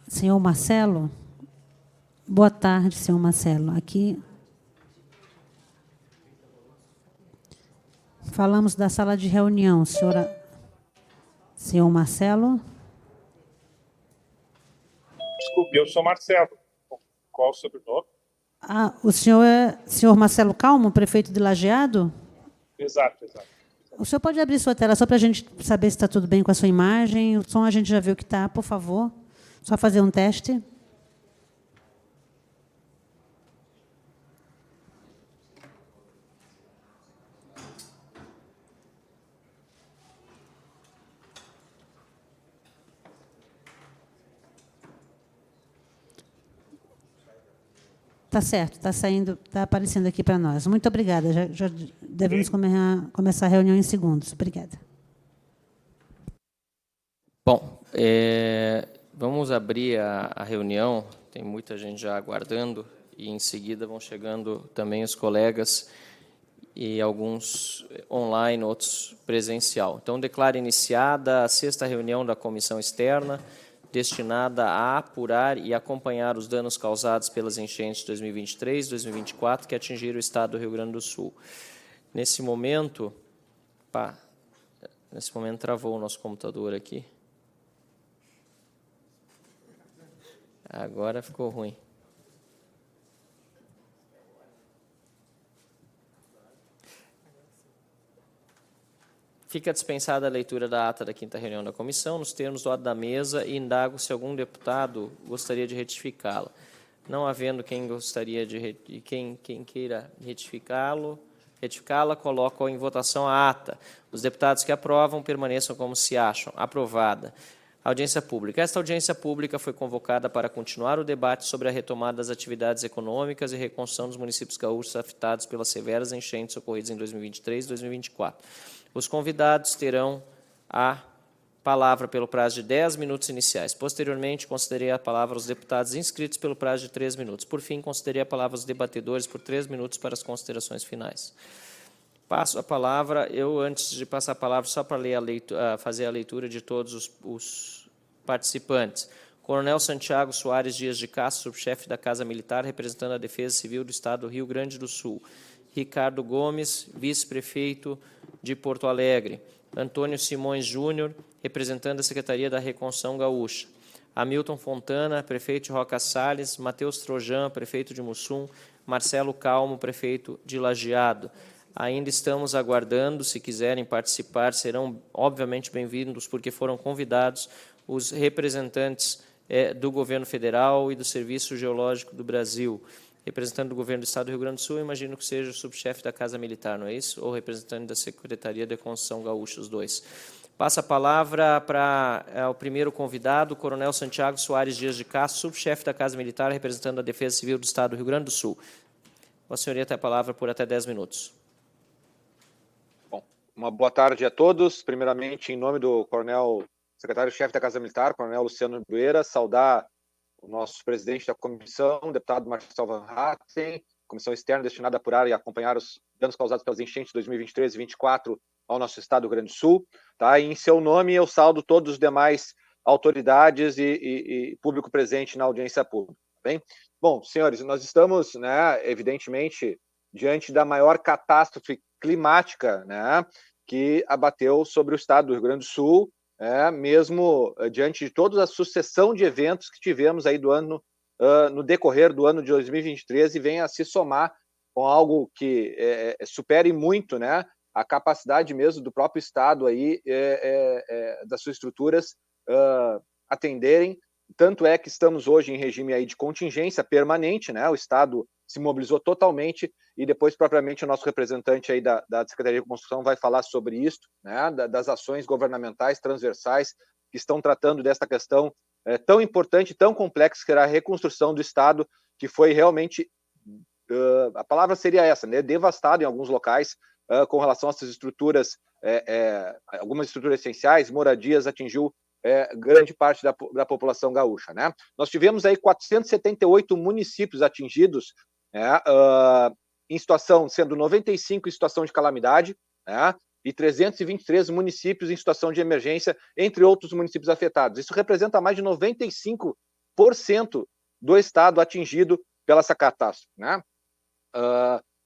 Senhor Marcelo? Boa tarde, senhor Marcelo. Aqui falamos da sala de reunião. Senhor Marcelo? Desculpe, eu sou Marcelo. Qual o sobrenome? O senhor é senhor Marcelo Calmo, prefeito de Lajeado? Exato. O senhor pode abrir sua tela só para a gente saber se está tudo bem com a sua imagem? O som a gente já viu que está, por favor. Só fazer um teste. Tá certo, está saindo, está aparecendo aqui para nós. Muito obrigada. Já devemos começar a reunião em segundos. Obrigada. Bom, vamos abrir a reunião. Tem muita gente já aguardando e, em seguida, vão chegando também os colegas e alguns online, outros presencial. Então, declaro iniciada a 6ª reunião da Comissão Externa, destinada a apurar e acompanhar os danos causados pelas enchentes de 2023 e 2024 que atingiram o estado do Rio Grande do Sul. Nesse momento travou o nosso computador aqui. Agora ficou ruim. Fica dispensada a leitura da ata da 5ª reunião da comissão, nos termos do ato da mesa, e indago se algum deputado gostaria de retificá-la. Não havendo quem gostaria quem queira retificá-la, coloco em votação a ata. Os deputados que aprovam permaneçam como se acham. Aprovada. Audiência pública. Esta audiência pública foi convocada para continuar o debate sobre a retomada das atividades econômicas e reconstrução dos municípios gaúchos afetados pelas severas enchentes ocorridas em 2023 e 2024. Os convidados terão a palavra pelo prazo de 10 minutos iniciais. Posteriormente, concederei a palavra aos deputados inscritos pelo prazo de 3 minutos. Por fim, concederei a palavra aos debatedores por 3 minutos para as considerações finais. Passo a palavra, antes de passar a palavra, só para fazer a leitura de todos os participantes. Coronel Santiago Soares Dias de Castro, subchefe da Casa Militar, representando a Defesa Civil do Estado do Rio Grande do Sul. Ricardo Gomes, vice-prefeito de Porto Alegre. Antônio Simões Júnior, representando a Secretaria da Reconstrução Gaúcha. Hamilton Fontana, prefeito de Roca Salles. Matheus Trojan, prefeito de Mussum. Marcelo Calmo, prefeito de Lajeado. Ainda estamos aguardando, se quiserem participar, serão obviamente bem-vindos, porque foram convidados os representantes do Governo Federal e do Serviço Geológico do Brasil. Representante do Governo do Estado do Rio Grande do Sul, imagino que seja o subchefe da Casa Militar, não é isso? Ou representante da Secretaria de Reconstrução Gaúcha, os dois. Passa a palavra para o primeiro convidado, o Coronel Santiago Soares Dias de Castro, subchefe da Casa Militar, representando a Defesa Civil do Estado do Rio Grande do Sul. A senhoria tem a palavra por até 10 minutos. Bom, uma boa tarde a todos. Primeiramente, em nome do Coronel Secretário-Chefe da Casa Militar, Coronel Luciano Bueira, saudar o nosso presidente da comissão, o deputado Marcel Van Hatten, comissão externa destinada a apurar e acompanhar os danos causados pelas enchentes de 2023 e 2024 ao nosso estado do Rio Grande do Sul. Tá? E em seu nome, eu saldo todos os demais autoridades e público presente na audiência pública. Tá bem? Bom, senhores, nós estamos, evidentemente, diante da maior catástrofe climática, que abateu sobre o estado do Rio Grande do Sul, mesmo diante de toda a sucessão de eventos que tivemos aí do ano, no decorrer do ano de 2023, e vem a se somar com algo que supere muito, a capacidade mesmo do próprio Estado aí, das suas estruturas atenderem. Tanto é que estamos hoje em regime aí de contingência permanente, o Estado se mobilizou totalmente, e depois, propriamente, o nosso representante aí da Secretaria de Construção vai falar sobre isso, das ações governamentais transversais que estão tratando desta questão tão importante, tão complexa, que era a reconstrução do Estado, que foi realmente, a palavra seria essa, devastado em alguns locais, com relação a essas estruturas, algumas estruturas essenciais, moradias, atingiu grande parte da população gaúcha. Nós tivemos aí 478 municípios atingidos, em situação, sendo 95 em situação de calamidade, e 323 municípios em situação de emergência, entre outros municípios afetados. Isso representa mais de 95% 90% do estado atingido pela essa catástrofe, né?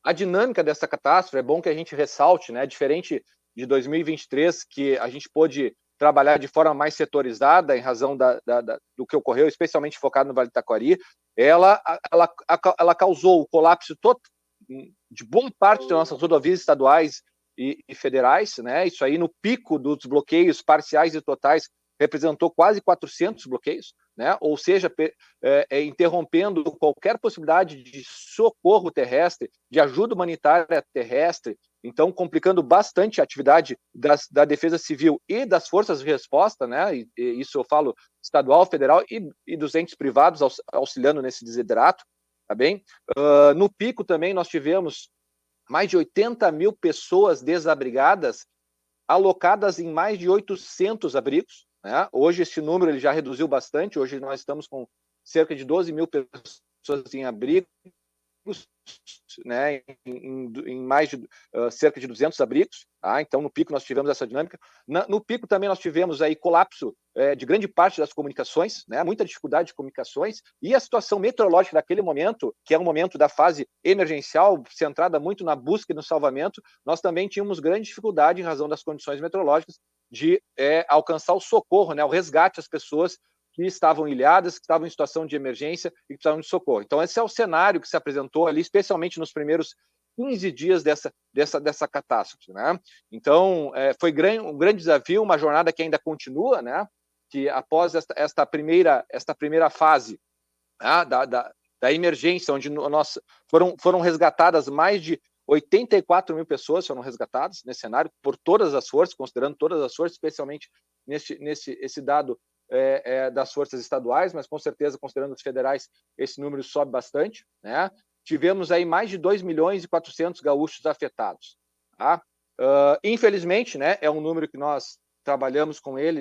A dinâmica dessa catástrofe, é bom que a gente ressalte, né? Diferente de 2023, que a gente pôde trabalhar de forma mais setorizada em razão do que ocorreu, especialmente focado no Vale do Taquari, ela causou o colapso de boa parte das nossas rodovias estaduais e federais, né? Isso aí no pico dos bloqueios parciais e totais representou quase 400 bloqueios, né? Ou seja, interrompendo qualquer possibilidade de socorro terrestre, de ajuda humanitária terrestre, então complicando bastante a atividade da Defesa Civil e das forças de resposta, né? E isso eu falo estadual, federal e dos entes privados auxiliando nesse desiderato, tá bem? No pico também nós tivemos mais de 80 mil pessoas desabrigadas, alocadas em mais de 800 abrigos, né? Hoje esse número ele já reduziu bastante, hoje nós estamos com cerca de 12 mil pessoas em abrigos, né, em mais de cerca de 200 abrigos, tá? Então no pico nós tivemos essa dinâmica. No pico também nós tivemos aí colapso de grande parte das comunicações, né, muita dificuldade de comunicações, e a situação meteorológica daquele momento, que é um momento da fase emergencial, centrada muito na busca e no salvamento, nós também tínhamos grande dificuldade em razão das condições meteorológicas de alcançar o socorro, né, o resgate às pessoas que estavam ilhadas, que estavam em situação de emergência e que precisavam de socorro. Então, esse é o cenário que se apresentou ali, especialmente nos primeiros 15 dias dessa catástrofe, né? Então, foi um grande desafio, uma jornada que ainda continua, né? Que após esta primeira fase, né, da emergência, onde foram resgatadas mais de 84 mil pessoas, foram resgatadas nesse cenário por todas as forças, considerando todas as forças, especialmente esse dado das forças estaduais, mas com certeza, considerando os federais, esse número sobe bastante, né? Tivemos aí mais de 2 milhões e 400 gaúchos afetados, tá? Infelizmente, né, é um número que nós trabalhamos com ele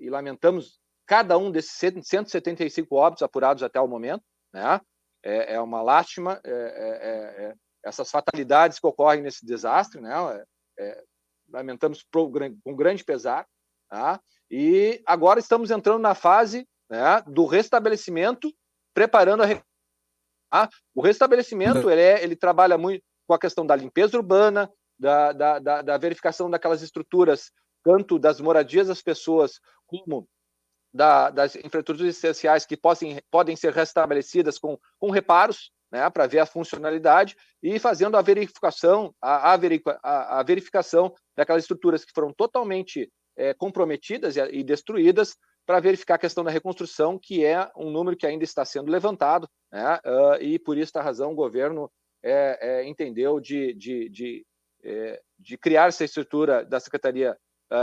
e lamentamos cada um desses 175 óbitos apurados até o momento, né? É uma lástima, essas fatalidades que ocorrem nesse desastre, né? Lamentamos com grande pesar, tá? E agora estamos entrando na fase, né, do restabelecimento, preparando o restabelecimento. Ele trabalha muito com a questão da limpeza urbana, da verificação daquelas estruturas, tanto das moradias das pessoas, como das infraestruturas essenciais que podem ser restabelecidas com reparos, né, para ver a funcionalidade, e fazendo a verificação, a verificação daquelas estruturas que foram totalmente comprometidas e destruídas, para verificar a questão da reconstrução, que é um número que ainda está sendo levantado, né, e por esta razão o governo entendeu de criar essa estrutura da Secretaria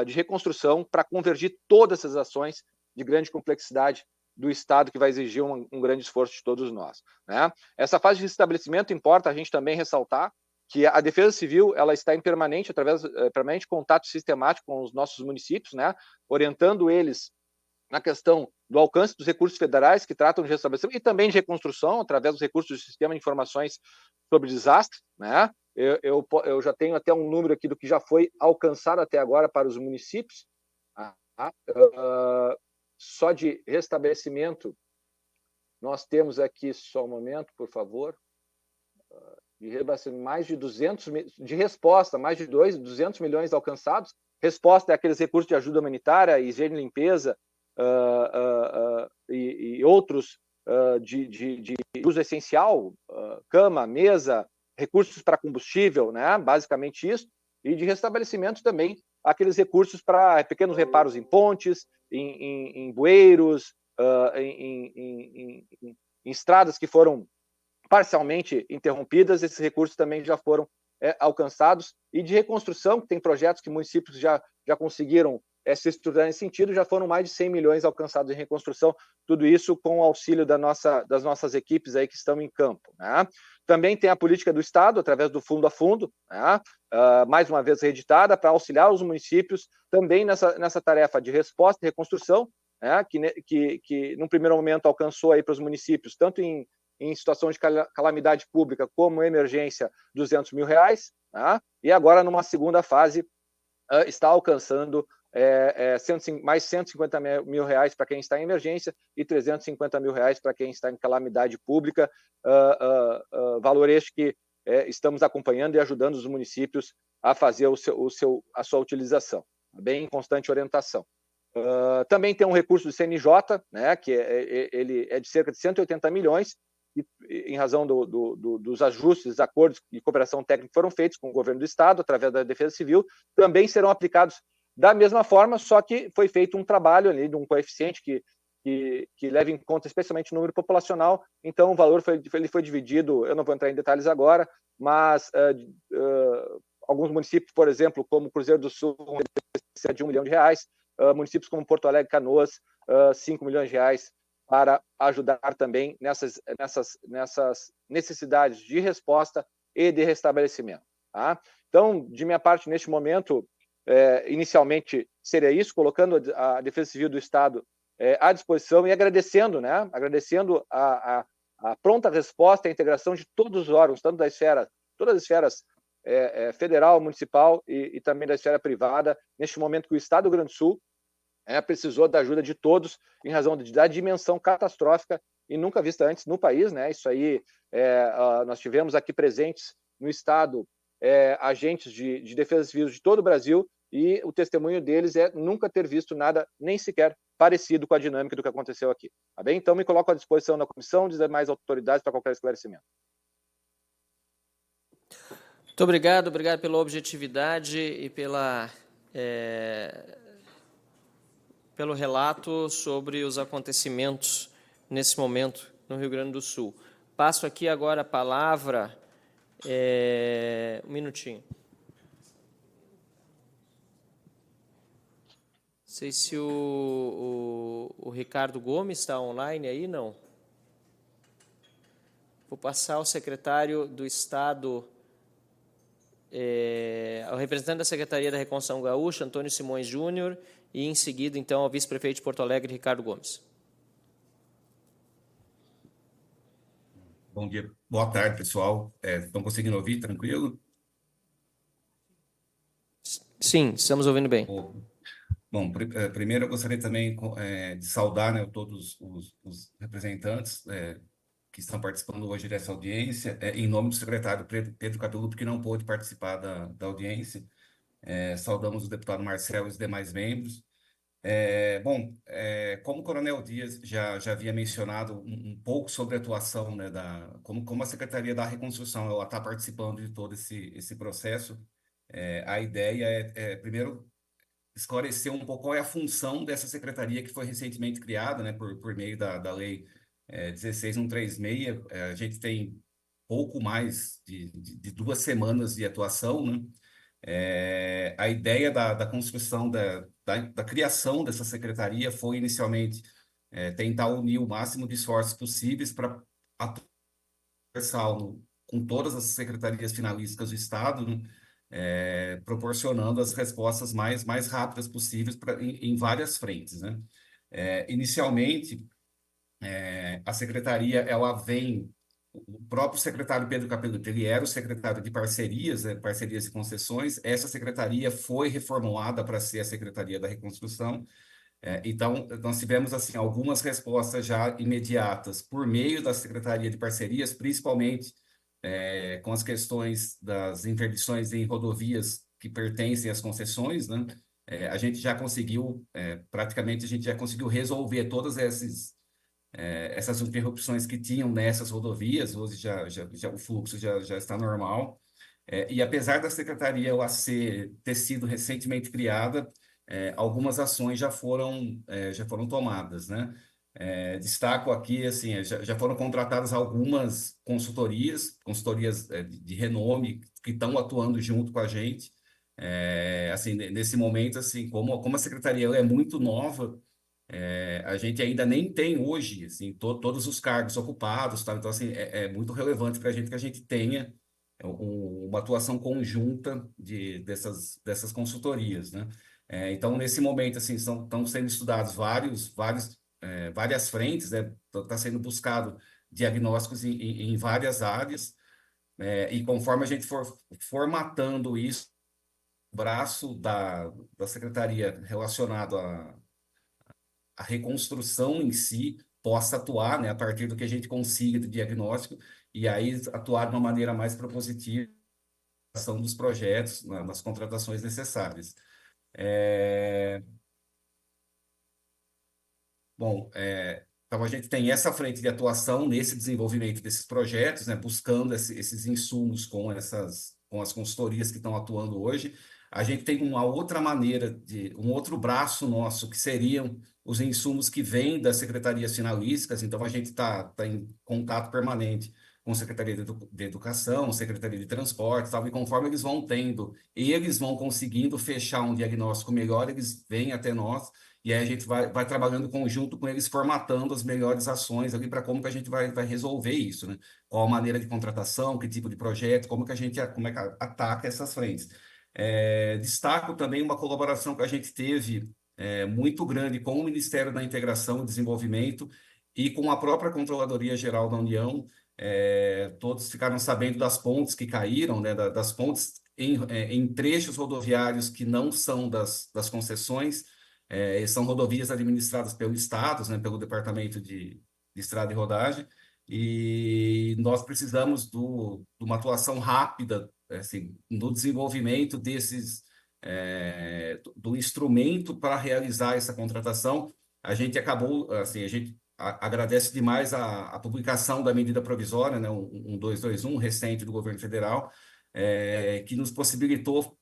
de Reconstrução para convergir todas essas ações de grande complexidade do Estado, que vai exigir um grande esforço de todos nós, né? Essa fase de restabelecimento importa a gente também ressaltar que a Defesa Civil ela está em permanente contato sistemático com os nossos municípios, né, orientando eles na questão do alcance dos recursos federais que tratam de restabelecimento e também de reconstrução através dos recursos do Sistema de Informações sobre Desastre, né? Eu já tenho até um número aqui do que já foi alcançado até agora para os municípios, só de restabelecimento. Nós temos aqui, só um momento, por favor, mais de 200 de resposta, mais de 200 milhões alcançados. Resposta é aqueles recursos de ajuda humanitária, higiene e limpeza, e outros de uso essencial, cama, mesa, recursos para combustível, né? Basicamente isso, e de restabelecimento também aqueles recursos para pequenos reparos em pontes, em bueiros, em estradas que foram parcialmente interrompidas. Esses recursos também já foram alcançados, e de reconstrução, que tem projetos que municípios já conseguiram se estruturar nesse sentido, já foram mais de 100 milhões alcançados em reconstrução, tudo isso com o auxílio das nossas equipes aí que estão em campo, né? Também tem a política do Estado, através do Fundo a Fundo, né? Mais uma vez reeditada, para auxiliar os municípios também nessa tarefa de resposta e reconstrução, né? Que num primeiro momento alcançou aí para os municípios, tanto em situação de calamidade pública como emergência, R$200 mil, né? E agora numa segunda fase está alcançando mais 150 mil reais para quem está em emergência e 350 mil reais para quem está em calamidade pública, valor este que estamos acompanhando e ajudando os municípios a fazer a sua utilização, bem em constante orientação. Também tem um recurso do CNJ, né, que ele é de cerca de 180 milhões, e, em razão dos ajustes, acordos e cooperação técnica que foram feitos com o governo do Estado, através da Defesa Civil, também serão aplicados da mesma forma, só que foi feito um trabalho ali de um coeficiente que leva em conta especialmente o número populacional, então o valor ele foi dividido, eu não vou entrar em detalhes agora, mas alguns municípios, por exemplo, como Cruzeiro do Sul, de R$1 milhão, municípios como Porto Alegre, Canoas, R$5 milhões, para ajudar também nessas necessidades de resposta e de restabelecimento. Tá? Então, de minha parte, neste momento, inicialmente seria isso, colocando a Defesa Civil do Estado à disposição e agradecendo, né? Agradecendo a pronta resposta e a integração de todos os órgãos, tanto todas as esferas federal, municipal e também da esfera privada, neste momento que o Estado do Rio Grande do Sul precisou da ajuda de todos em razão da dimensão catastrófica e nunca vista antes no país, né? Isso aí, nós tivemos aqui presentes no Estado agentes de defesa civil de todo o Brasil e o testemunho deles é nunca ter visto nada nem sequer parecido com a dinâmica do que aconteceu aqui. Tá bem? Então, me coloco à disposição da comissão, das demais autoridades para qualquer esclarecimento. Muito obrigado pela objetividade e pelo relato sobre os acontecimentos nesse momento no Rio Grande do Sul. Passo aqui agora a palavra, um minutinho. Não sei se o Ricardo Gomes está online aí, não. Vou passar ao secretário do Estado, ao representante da Secretaria da Reconstrução Gaúcha, Antônio Simões Júnior, e, em seguida, então, ao vice-prefeito de Porto Alegre, Ricardo Gomes. Bom dia, boa tarde, pessoal. Estão conseguindo ouvir tranquilo? Sim, estamos ouvindo bem. Bom, primeiro eu gostaria também de saudar, né, todos os representantes que estão participando hoje dessa audiência, em nome do secretário Pedro Capeluto, que não pôde participar da audiência. Saudamos o deputado Marcelo e os demais membros. Como o Coronel Dias já havia mencionado um pouco sobre a atuação, né, como a Secretaria da Reconstrução está participando de todo esse processo, a ideia primeiro, esclarecer um pouco qual é a função dessa secretaria que foi recentemente criada, né, por meio da Lei 16136. A gente tem pouco mais de 2 semanas de atuação, né? A ideia da construção, da criação dessa secretaria foi, inicialmente, tentar unir o máximo de esforços possíveis para atuar com todas as secretarias finalísticas do Estado, né? Proporcionando as respostas mais rápidas possíveis em várias frentes, né? Inicialmente, a secretaria vem. O próprio secretário Pedro Capeluto, ele era o secretário de parcerias e concessões. Essa secretaria foi reformulada para ser a Secretaria da Reconstrução. Então, nós tivemos assim algumas respostas já imediatas por meio da Secretaria de Parcerias, principalmente com as questões das interdições em rodovias que pertencem às concessões, né? A gente já conseguiu, praticamente, a gente já conseguiu resolver todas essas interrupções que tinham nessas rodovias. Hoje já o fluxo já está normal. E apesar da secretaria ter sido recentemente criada, algumas ações já foram tomadas, né? Destaco aqui, assim, já foram contratadas algumas consultorias de renome que estão atuando junto com a gente. Assim, nesse momento, assim, como a secretaria ela é muito nova, a gente ainda nem tem hoje, assim, todos os cargos ocupados, tá? Então, assim, é muito relevante para a gente que a gente tenha uma atuação conjunta dessas consultorias, né? Então, nesse momento, assim, estão sendo estudados várias frentes, né? Está sendo buscado diagnósticos em várias áreas, e conforme a gente for formatando isso, braço da secretaria relacionado à reconstrução em si possa atuar, né, a partir do que a gente consiga de diagnóstico, e aí atuar de uma maneira mais propositiva na ação dos projetos, nas contratações necessárias. Bom, então a gente tem essa frente de atuação nesse desenvolvimento desses projetos, né, buscando esses insumos com as consultorias que estão atuando hoje. A gente tem uma outra maneira, um outro braço nosso, que seriam os insumos que vêm das secretarias finalísticas. Então, a gente está em contato permanente com a Secretaria de Educação, Secretaria de Transportes, tal, e conforme eles vão tendo, eles vão conseguindo fechar um diagnóstico melhor, eles vêm até nós, e aí a gente vai trabalhando em conjunto com eles, formatando as melhores ações ali para como que a gente vai resolver isso, né? Qual a maneira de contratação, que tipo de projeto, como é que ataca essas frentes. Destaco também uma colaboração que a gente teve muito grande com o Ministério da Integração e Desenvolvimento e com a própria Controladoria Geral da União. Todos ficaram sabendo das pontes que caíram, né? Das pontes em trechos rodoviários que não são das concessões. São rodovias administradas pelo Estado, né, pelo Departamento de Estrada e Rodagem, e nós precisamos de uma atuação rápida, assim, no desenvolvimento do instrumento para realizar essa contratação. A gente acabou, assim, a gente agradece demais a publicação da medida provisória, né, 1221, recente do governo federal, que nos possibilitou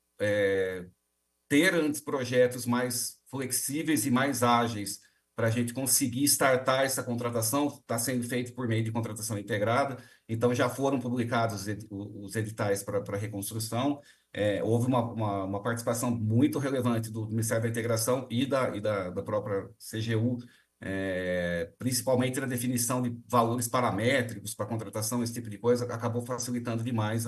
ter antes projetos mais flexíveis e mais ágeis para a gente conseguir startar essa contratação. Está sendo feito por meio de contratação integrada, então já foram publicados os editais para reconstrução. Houve uma participação muito relevante do Ministério da Integração e da própria CGU, principalmente na definição de valores paramétricos para contratação, esse tipo de coisa, acabou facilitando demais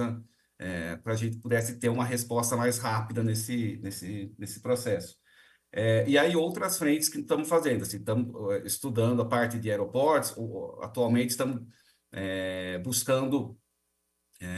para a gente pudesse ter uma resposta mais rápida nesse processo. E aí outras frentes que estamos fazendo, assim, estamos estudando a parte de aeroportos, atualmente estamos buscando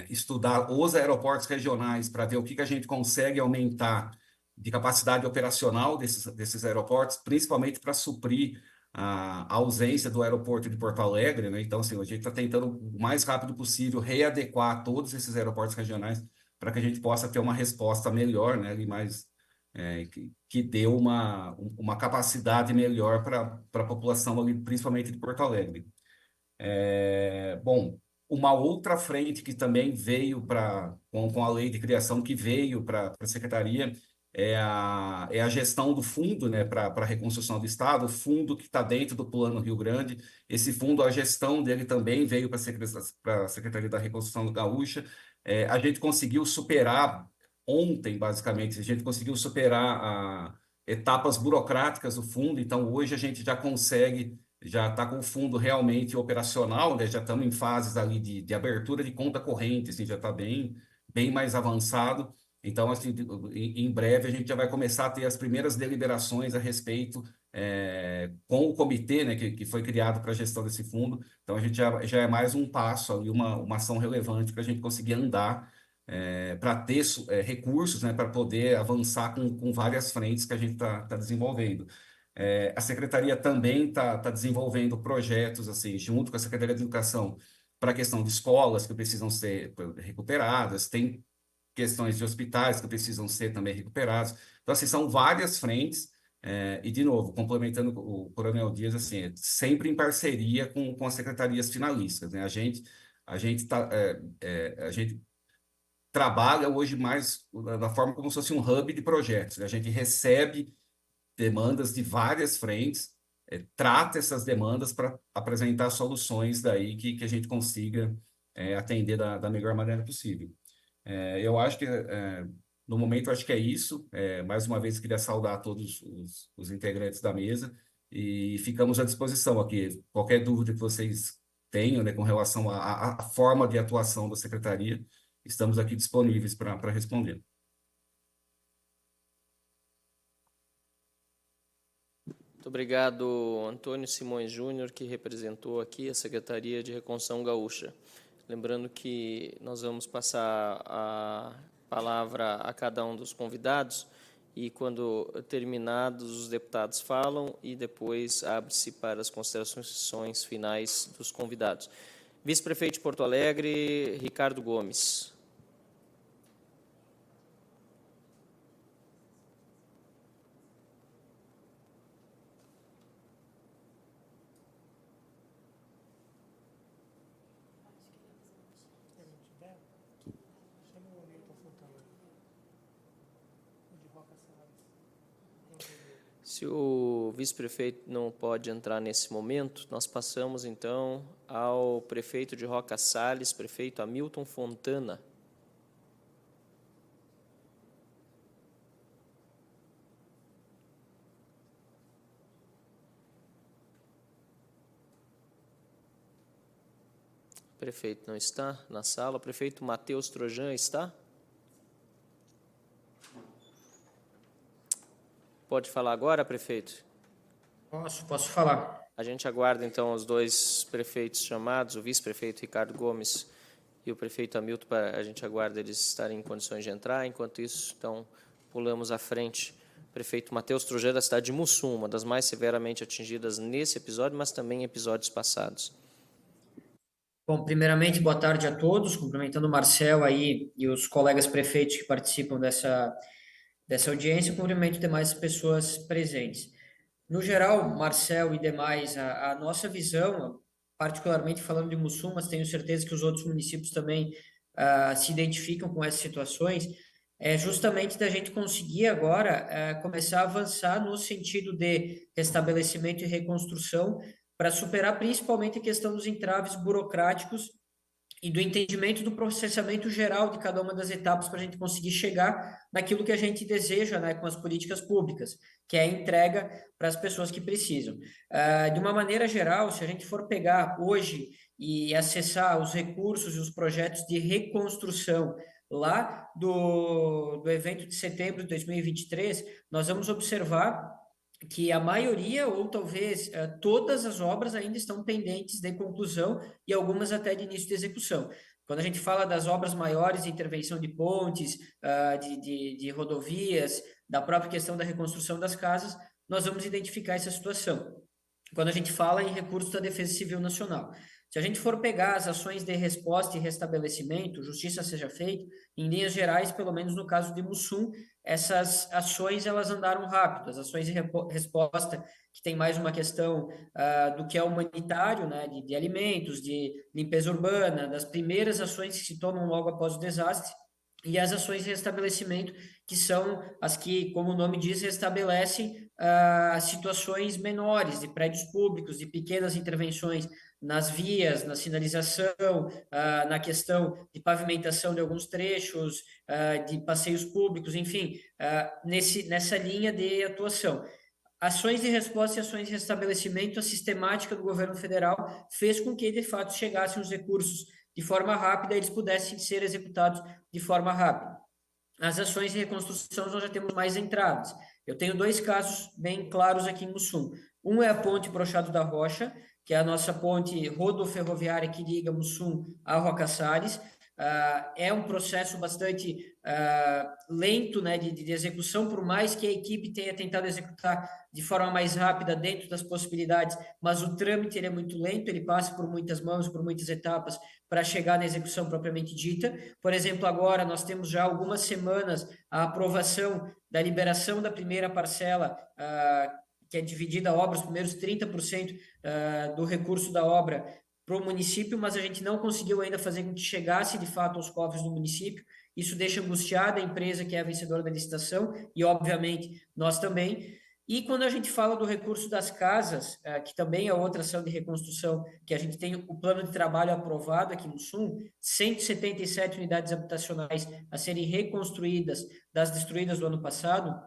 estudar os aeroportos regionais para ver o que a gente consegue aumentar de capacidade operacional desses aeroportos, principalmente para suprir a ausência do aeroporto de Porto Alegre, né? Então, assim, a gente está tentando o mais rápido possível readequar todos esses aeroportos regionais para que a gente possa ter uma resposta melhor, né? E mais que dê uma capacidade melhor para a população ali, principalmente de Porto Alegre. Bom, uma outra frente que também veio com a lei de criação que veio para a secretaria é a gestão do fundo, né, para a reconstrução do Estado, o fundo que está dentro do Plano Rio Grande. Esse fundo, a gestão dele também veio para a Secretaria da Reconstrução Gaúcha. A gente conseguiu superar, ontem, basicamente, a gente conseguiu superar etapas burocráticas do fundo, então hoje a gente já está com o fundo realmente operacional, né? Já estamos em fases ali de abertura de conta corrente, assim, já está bem mais avançado. Então, assim, em breve a gente já vai começar a ter as primeiras deliberações a respeito com o comitê, né, que foi criado para a gestão desse fundo. Então, a gente já é mais um passo ali, uma ação relevante para a gente conseguir andar, para ter recursos, né, para poder avançar com várias frentes que a gente está desenvolvendo. A secretaria também está desenvolvendo projetos, assim, junto com a Secretaria de Educação, para a questão de escolas que precisam ser recuperadas, tem questões de hospitais que precisam ser também recuperados. Então, assim, são várias frentes, e, de novo, complementando o Coronel Dias, assim, sempre em parceria com as secretarias finalistas, né? A gente trabalha hoje mais da forma como se fosse um hub de projetos, né? A gente recebe demandas de várias frentes, trata essas demandas para apresentar soluções daí que a gente consiga atender da melhor maneira possível. Eu acho que, no momento, acho que é isso. Mais uma vez, queria saudar todos os integrantes da mesa e ficamos à disposição aqui. Qualquer dúvida que vocês tenham, né, com relação à forma de atuação da secretaria, estamos aqui disponíveis para responder. Muito obrigado, Antônio Simões Júnior, que representou aqui a Secretaria de Reconstrução Gaúcha. Lembrando que nós vamos passar a palavra a cada um dos convidados e, quando terminados, os deputados falam e depois abre-se para as considerações finais dos convidados. Vice-prefeito de Porto Alegre, Ricardo Gomes. Se o vice-prefeito não pode entrar nesse momento, nós passamos, então, ao prefeito de Roca Salles, prefeito Hamilton Fontana. O prefeito não está na sala. O prefeito Matheus Trojan está? Pode falar agora, prefeito? Posso falar. A gente aguarda, então, os dois prefeitos chamados, o vice-prefeito Ricardo Gomes e o prefeito Hamilton, para a gente aguarda eles estarem em condições de entrar. Enquanto isso, então, pulamos à frente. O prefeito Matheus Trojan, da cidade de Mussum, uma das mais severamente atingidas nesse episódio, mas também em episódios passados. Bom, primeiramente, boa tarde a todos, cumprimentando o Marcel aí e os colegas prefeitos que participam dessa audiência, cumprimento demais pessoas presentes. No geral, Marcel e demais, a nossa visão, particularmente falando de Mussum, mas tenho certeza que os outros municípios também se identificam com essas situações, é justamente da gente conseguir agora começar a avançar no sentido de restabelecimento e reconstrução, para superar principalmente a questão dos entraves burocráticos e do entendimento do processamento geral de cada uma das etapas para a gente conseguir chegar naquilo que a gente deseja, né, com as políticas públicas, que é a entrega para as pessoas que precisam. De uma maneira geral, se a gente for pegar hoje e acessar os recursos e os projetos de reconstrução lá do evento de setembro de 2023, nós vamos observar que a maioria, ou talvez todas as obras ainda estão pendentes de conclusão e algumas até de início de execução. Quando a gente fala das obras maiores de intervenção de pontes, de rodovias, da própria questão da reconstrução das casas, nós vamos identificar essa situação. Quando a gente fala em recursos da Defesa Civil Nacional, se a gente for pegar as ações de resposta e restabelecimento, justiça seja feita, em linhas gerais, pelo menos no caso de Mussum, essas ações elas andaram rápido. As ações de resposta, que tem mais uma questão do que é humanitário, né, de alimentos, de limpeza urbana, das primeiras ações que se tomam logo após o desastre, e as ações de restabelecimento, que são as que, como o nome diz, restabelecem situações menores de prédios públicos, de pequenas intervenções nas vias, na sinalização, na questão de pavimentação de alguns trechos, de passeios públicos, enfim, nessa linha de atuação. Ações de resposta e ações de restabelecimento, a sistemática do governo federal fez com que, de fato, chegassem os recursos de forma rápida e eles pudessem ser executados de forma rápida. As ações de reconstrução nós já temos mais entradas. Eu tenho dois casos bem claros aqui em Mussum. Um é a ponte Brochado da Rocha, que é a nossa ponte rodoferroviária que liga Mussum a Roca Salles. É um processo bastante lento, né, de execução, por mais que a equipe tenha tentado executar de forma mais rápida dentro das possibilidades, mas o trâmite ele é muito lento, ele passa por muitas mãos, por muitas etapas para chegar na execução propriamente dita. Por exemplo, agora nós temos já algumas semanas a aprovação da liberação da primeira parcela, que é dividida a obra, os primeiros 30% do recurso da obra para o município, mas a gente não conseguiu ainda fazer com que chegasse de fato aos cofres do município. Isso deixa angustiada a empresa que é a vencedora da licitação e, obviamente, nós também. E quando a gente fala do recurso das casas, que também é outra ação de reconstrução, que a gente tem o plano de trabalho aprovado aqui no Sul, 177 unidades habitacionais a serem reconstruídas das destruídas do ano passado,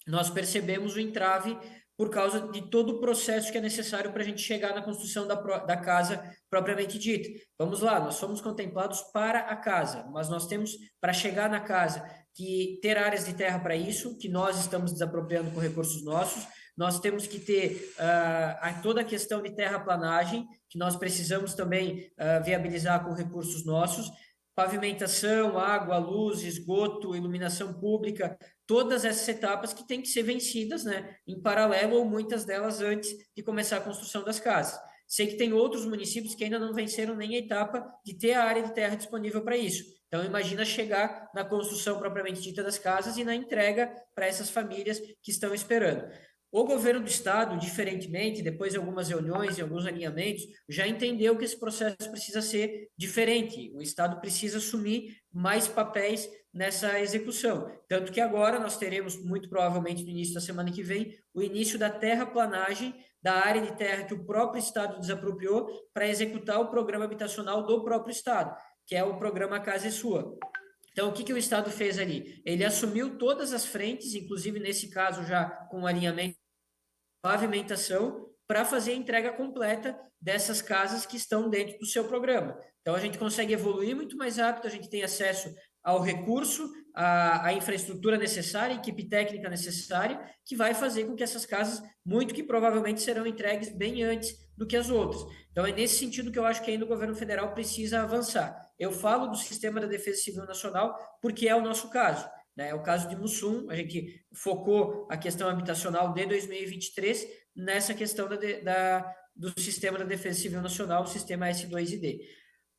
nós percebemos o entrave por causa de todo o processo que é necessário para a gente chegar na construção da casa propriamente dita. Vamos lá, nós somos contemplados para a casa, mas nós temos, para chegar na casa, que ter áreas de terra para isso, que nós estamos desapropriando com recursos nossos, nós temos que ter toda a questão de terraplanagem, que nós precisamos também viabilizar com recursos nossos, pavimentação, água, luz, esgoto, iluminação pública, todas essas etapas que têm que ser vencidas, né, em paralelo ou muitas delas antes de começar a construção das casas. Sei que tem outros municípios que ainda não venceram nem a etapa de ter a área de terra disponível para isso. Então, imagina chegar na construção propriamente dita das casas e na entrega para essas famílias que estão esperando. O governo do estado, diferentemente, depois de algumas reuniões e alguns alinhamentos, já entendeu que esse processo precisa ser diferente. O estado precisa assumir mais papéis nessa execução. Tanto que agora nós teremos, muito provavelmente no início da semana que vem, o início da terraplanagem da área de terra que o próprio estado desapropriou para executar o programa habitacional do próprio estado, que é o programa Casa é Sua. Então, o que o Estado fez ali? Ele assumiu todas as frentes, inclusive nesse caso já com alinhamento, pavimentação, para fazer a entrega completa dessas casas que estão dentro do seu programa. Então, a gente consegue evoluir muito mais rápido, a gente tem acesso ao recurso, à infraestrutura necessária, equipe técnica necessária, que vai fazer com que essas casas, muito que provavelmente serão entregues bem antes do que as outras. Então, é nesse sentido que eu acho que ainda o governo federal precisa avançar. Eu falo do sistema da Defesa Civil Nacional porque é o nosso caso. Né? É o caso de Mussum, a gente focou a questão habitacional de 2023 nessa questão do sistema da Defesa Civil Nacional, o sistema S2ID.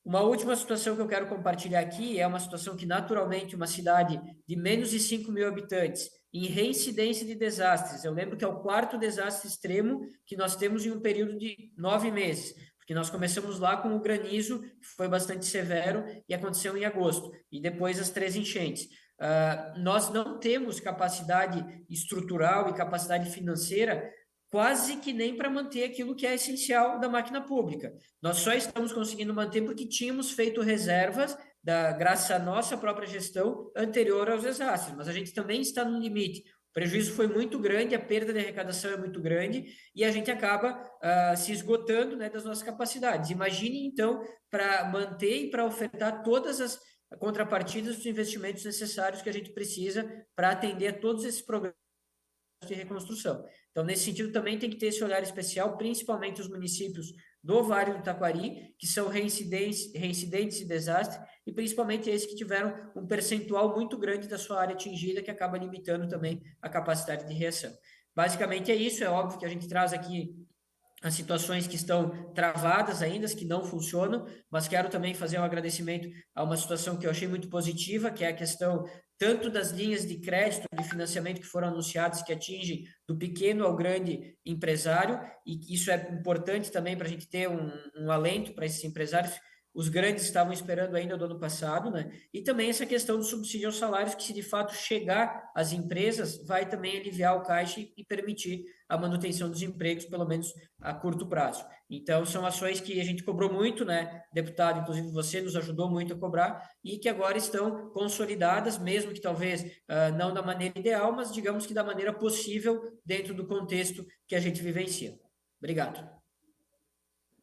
Uma última situação que eu quero compartilhar aqui é uma situação que, naturalmente, uma cidade de menos de 5 mil habitantes, em reincidência de desastres, eu lembro que é o 4º desastre extremo que nós temos em um período de 9 meses, porque nós começamos lá com o granizo, que foi bastante severo, e aconteceu em agosto, e depois as 3 enchentes. Nós não temos capacidade estrutural e capacidade financeira quase que nem para manter aquilo que é essencial da máquina pública. Nós só estamos conseguindo manter porque tínhamos feito reservas, graças à nossa própria gestão anterior aos desastres, mas a gente também está no limite. O prejuízo foi muito grande, a perda de arrecadação é muito grande e a gente acaba se esgotando, né, das nossas capacidades. Imagine, então, para manter e para ofertar todas as contrapartidas dos investimentos necessários que a gente precisa para atender a todos esses programas de reconstrução. Então, nesse sentido, também tem que ter esse olhar especial, principalmente os municípios do Vale do Taquari, que são reincidentes de desastre, e principalmente esses que tiveram um percentual muito grande da sua área atingida, que acaba limitando também a capacidade de reação. Basicamente é isso, é óbvio que a gente traz aqui as situações que estão travadas ainda, que não funcionam, mas quero também fazer um agradecimento a uma situação que eu achei muito positiva, que é a questão tanto das linhas de crédito, de financiamento que foram anunciadas, que atingem do pequeno ao grande empresário, e isso é importante também para a gente ter um alento para esses empresários. Os grandes estavam esperando ainda do ano passado, né? E também essa questão do subsídio aos salários, que se de fato chegar às empresas, vai também aliviar o caixa e permitir a manutenção dos empregos, pelo menos a curto prazo. Então, são ações que a gente cobrou muito, né? Deputado, inclusive você nos ajudou muito a cobrar, e que agora estão consolidadas, mesmo que talvez não da maneira ideal, mas digamos que da maneira possível dentro do contexto que a gente vivencia. Obrigado.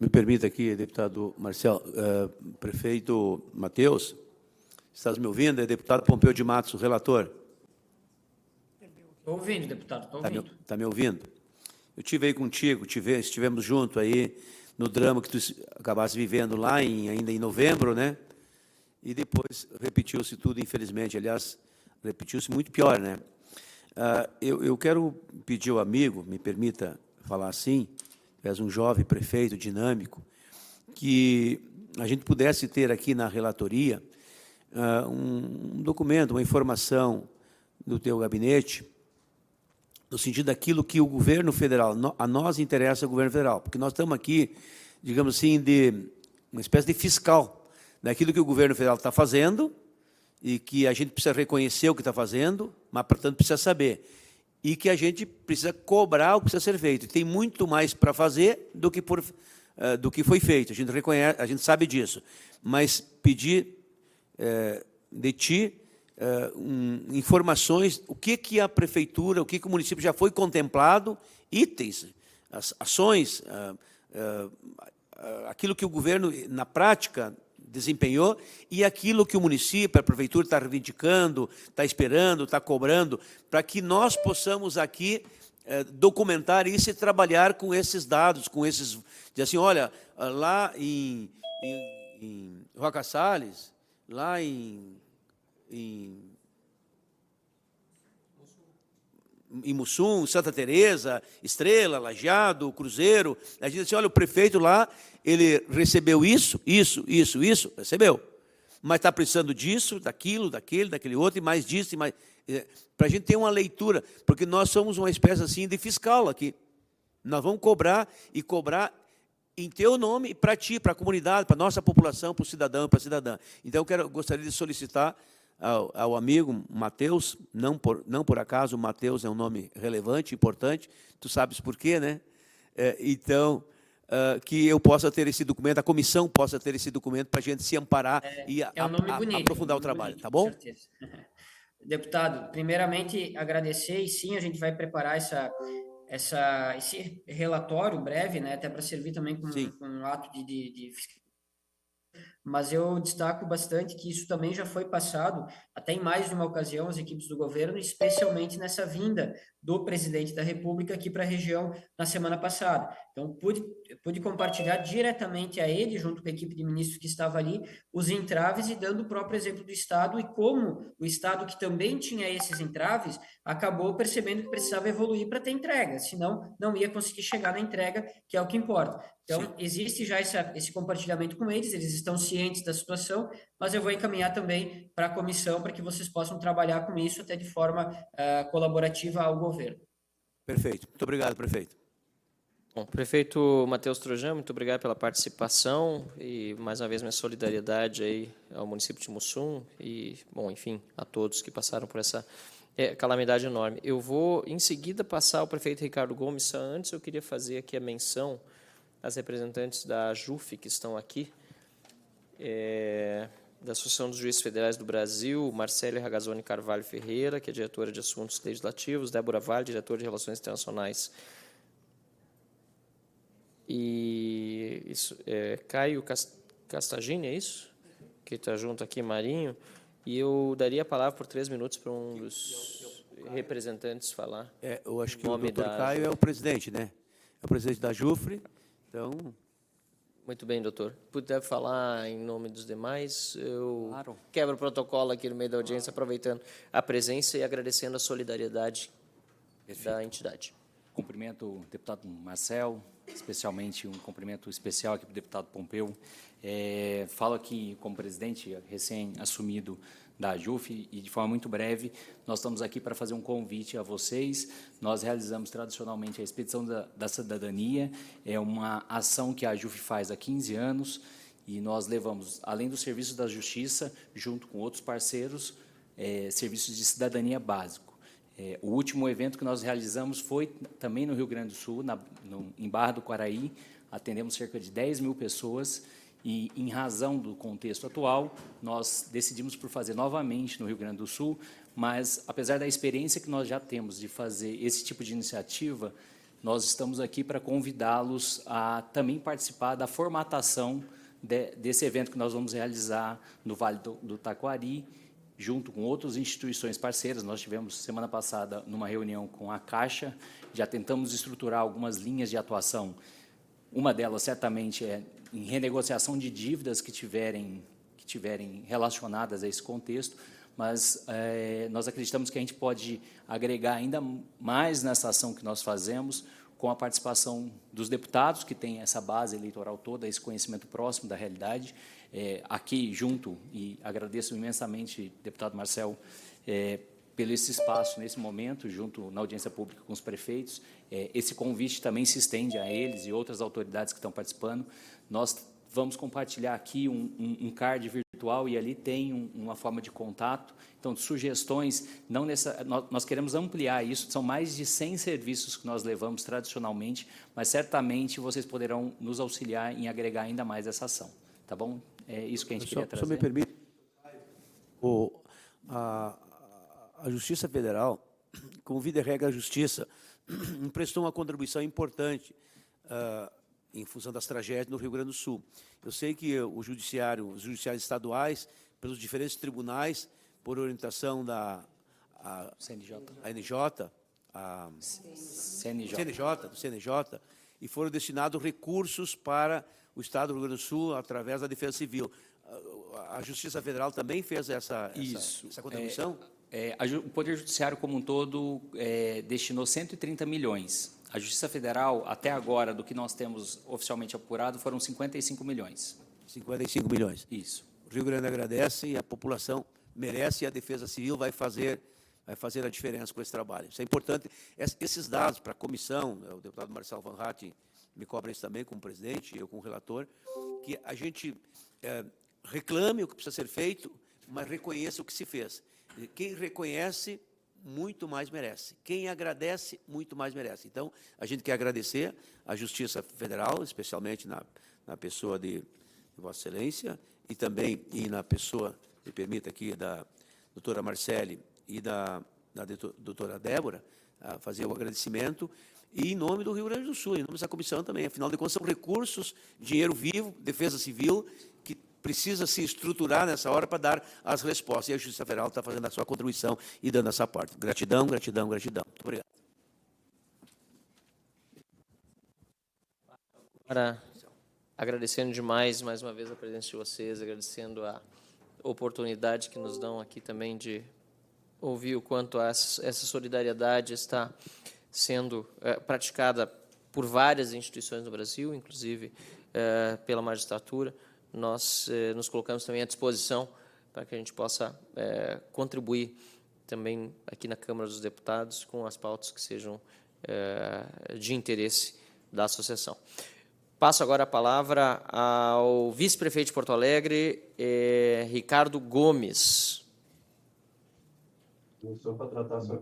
Me permita aqui, deputado Marcel, prefeito Matheus, estás me ouvindo? É deputado Pompeu de Matos, o relator. Estou ouvindo, deputado, estou ouvindo. Está me ouvindo? Eu estive aí contigo, estivemos juntos aí no drama que tu acabaste vivendo lá, ainda em novembro, né? E depois repetiu-se tudo, infelizmente. Aliás, repetiu-se muito pior, né? Eu quero pedir ao amigo, me permita falar assim, és um jovem prefeito dinâmico, que a gente pudesse ter aqui na relatoria um documento, uma informação do teu gabinete, no sentido daquilo que o governo federal, a nós interessa o governo federal, porque nós estamos aqui, digamos assim, de uma espécie de fiscal daquilo que o governo federal está fazendo e que a gente precisa reconhecer o que está fazendo, mas, portanto, precisa saber. E que a gente precisa cobrar o que precisa ser feito. Tem muito mais para fazer do que foi feito. A gente reconhece, a gente sabe disso. Mas pedir de ti informações, o que a prefeitura, o que o município já foi contemplado, itens, ações, aquilo que o governo, na prática, desempenhou, e aquilo que o município, a prefeitura está reivindicando, está esperando, está cobrando, para que nós possamos aqui documentar isso e trabalhar com esses dados, com esses... Dizer assim, olha, lá em Roca Salles, lá em Mussum, Santa Teresa, Estrela, Lajeado, Cruzeiro. A gente diz assim, olha, o prefeito lá, ele recebeu isso, recebeu. Mas está precisando disso, daquilo, daquele outro, e mais disso, e mais... Para a gente ter uma leitura, porque nós somos uma espécie assim de fiscal aqui. Nós vamos cobrar em teu nome, para ti, para a comunidade, para a nossa população, para o cidadão e para a cidadã. Então, gostaria de solicitar ao amigo Matheus, não por acaso, o Matheus é um nome relevante, importante, tu sabes por quê, né? Então, que eu possa ter esse documento, a comissão possa ter esse documento para a gente se amparar e É um nome bonito, aprofundar o trabalho, tá bom? Com certeza. Deputado, primeiramente agradecer, e sim, a gente vai preparar esse relatório breve, né, até para servir também como um ato de mas eu destaco bastante que isso também já foi passado, até em mais de uma ocasião, às equipes do governo, especialmente nessa vinda do presidente da República aqui para a região na semana passada. Então, pude compartilhar diretamente a ele, junto com a equipe de ministros que estava ali, os entraves e dando o próprio exemplo do Estado e como o Estado, que também tinha esses entraves, acabou percebendo que precisava evoluir para ter entrega, senão não ia conseguir chegar na entrega, que é o que importa. Então, existe já esse compartilhamento com eles estão cientes da situação, mas eu vou encaminhar também para a comissão para que vocês possam trabalhar com isso até de forma colaborativa ao governo. Perfeito. Muito obrigado, prefeito. Bom, prefeito Matheus Trojan, muito obrigado pela participação e, mais uma vez, minha solidariedade aí ao município de Mussum e, bom, enfim, a todos que passaram por essa calamidade enorme. Eu vou, em seguida, passar ao prefeito Ricardo Gomes. Só antes, eu queria fazer aqui a menção às representantes da JUF que estão aqui, da Associação dos Juízes Federais do Brasil, Marcele Ragazzoni Carvalho Ferreira, que é diretora de Assuntos Legislativos, Débora Vale, diretora de Relações Internacionais, e isso, Caio Castagini, é isso? Que está junto aqui, Marinho, e eu daria a palavra por 3 minutos para um dos representantes falar. Eu acho que o nome doutor Caio é o presidente, né? É o presidente da JUFRE, então... Muito bem, doutor. Puder falar em nome dos demais, eu quebro o protocolo aqui no meio da audiência, aproveitando a presença e agradecendo a solidariedade da entidade. Cumprimento o deputado Marcel, especialmente um cumprimento especial aqui para o deputado Pompeu. Falo aqui como presidente recém-assumido da JUF e, de forma muito breve, nós estamos aqui para fazer um convite a vocês. Nós realizamos tradicionalmente a Expedição da Cidadania, é uma ação que a JUF faz há 15 anos e nós levamos, além dos serviços da Justiça, junto com outros parceiros, serviços de cidadania básico. O último evento que nós realizamos foi também no Rio Grande do Sul, em Barra do Quaraí, atendemos cerca de 10 mil pessoas e, em razão do contexto atual, nós decidimos por fazer novamente no Rio Grande do Sul, mas, apesar da experiência que nós já temos de fazer esse tipo de iniciativa, nós estamos aqui para convidá-los a também participar da formatação desse evento que nós vamos realizar no Vale do Taquari, junto com outras instituições parceiras. Nós tivemos, semana passada, numa reunião com a Caixa, já tentamos estruturar algumas linhas de atuação. Uma delas, certamente, é em renegociação de dívidas que tiverem relacionadas a esse contexto, mas nós acreditamos que a gente pode agregar ainda mais nessa ação que nós fazemos, com a participação dos deputados, que têm essa base eleitoral toda, esse conhecimento próximo da realidade, aqui junto, e agradeço imensamente, deputado Marcel, pelo esse espaço nesse momento, junto na audiência pública com os prefeitos. Esse convite também se estende a eles e outras autoridades que estão participando. Nós vamos compartilhar aqui um card virtual e ali tem uma forma de contato. Então, sugestões, nós queremos ampliar isso, são mais de 100 serviços que nós levamos tradicionalmente, mas certamente vocês poderão nos auxiliar em agregar ainda mais essa ação. Tá bom? É isso que a gente queria trazer. Só me permite, a Justiça Federal, como vida e regra a Justiça, emprestou uma contribuição importante em função das tragédias no Rio Grande do Sul. Eu sei que os judiciários estaduais, pelos diferentes tribunais, por orientação da CNJ, do CNJ, e foram destinados recursos para o Estado do Rio Grande do Sul através da Defesa Civil. a Justiça Federal também fez essa Isso. contribuição? O Poder Judiciário como um todo destinou 130 milhões. A Justiça Federal, até agora, do que nós temos oficialmente apurado, foram 55 milhões. 55 milhões. Isso. O Rio Grande agradece e a população merece, e a Defesa Civil vai fazer a diferença com esse trabalho. Isso é importante. Esses dados para a comissão, o deputado Marcelo Van Hatten me cobra isso também como presidente, eu como relator, que a gente reclame o que precisa ser feito, mas reconheça o que se fez. E quem reconhece, muito mais merece. Quem agradece, muito mais merece. Então, a gente quer agradecer à Justiça Federal, especialmente na pessoa de Vossa Excelência, e também na pessoa, me permita aqui, da doutora Marcele e da doutora Débora, a fazer o agradecimento, e em nome do Rio Grande do Sul, em nome dessa comissão também. Afinal de contas, são recursos, dinheiro vivo, Defesa Civil, que precisa se estruturar nessa hora para dar as respostas. E a Justiça Federal está fazendo a sua contribuição e dando essa parte. Gratidão, gratidão, gratidão. Muito obrigado. Agora, agradecendo demais, mais uma vez, a presença de vocês, agradecendo a oportunidade que nos dão aqui também de ouvir o quanto essa solidariedade está sendo praticada por várias instituições no Brasil, inclusive pela magistratura. Nós nos colocamos também à disposição para que a gente possa contribuir também aqui na Câmara dos Deputados com as pautas que sejam de interesse da associação. Passo agora a palavra ao vice-prefeito de Porto Alegre, Ricardo Gomes.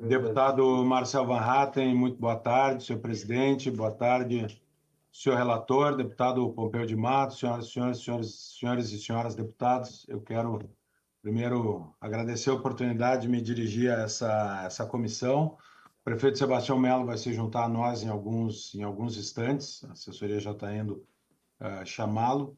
Deputado Marcelo Van Hatten, muito boa tarde, senhor presidente, boa tarde, senhor relator, deputado Pompeu de Matos, senhores e senhoras deputados. Eu quero primeiro agradecer a oportunidade de me dirigir a essa comissão. O prefeito Sebastião Melo vai se juntar a nós em alguns instantes, a assessoria já está indo chamá-lo.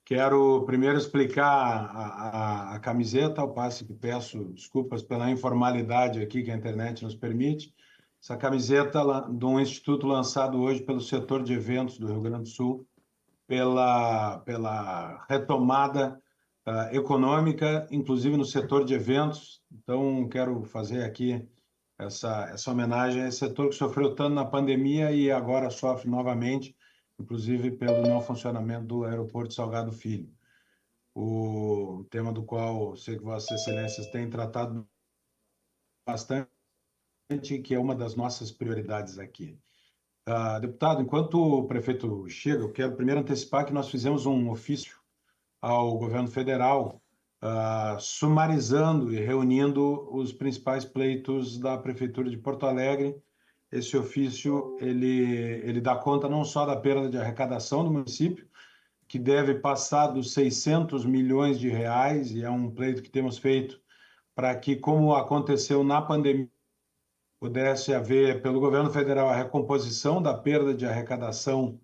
Quero primeiro explicar a camiseta, ao passo que peço desculpas pela informalidade aqui que a internet nos permite. Essa camiseta de um instituto lançado hoje pelo setor de eventos do Rio Grande do Sul, pela retomada econômica, inclusive no setor de eventos. Então, quero fazer aqui essa homenagem a esse setor que sofreu tanto na pandemia e agora sofre novamente, inclusive pelo não funcionamento do aeroporto Salgado Filho. O tema do qual sei que Vossas Excelências têm tratado bastante, que é uma das nossas prioridades aqui. Deputado, enquanto o prefeito chega, eu quero primeiro antecipar que nós fizemos um ofício ao governo federal, sumarizando e reunindo os principais pleitos da Prefeitura de Porto Alegre. Esse ofício ele dá conta não só da perda de arrecadação do município, que deve passar dos 600 milhões de reais, e é um pleito que temos feito para que, como aconteceu na pandemia, pudesse haver, pelo governo federal, a recomposição da perda de arrecadação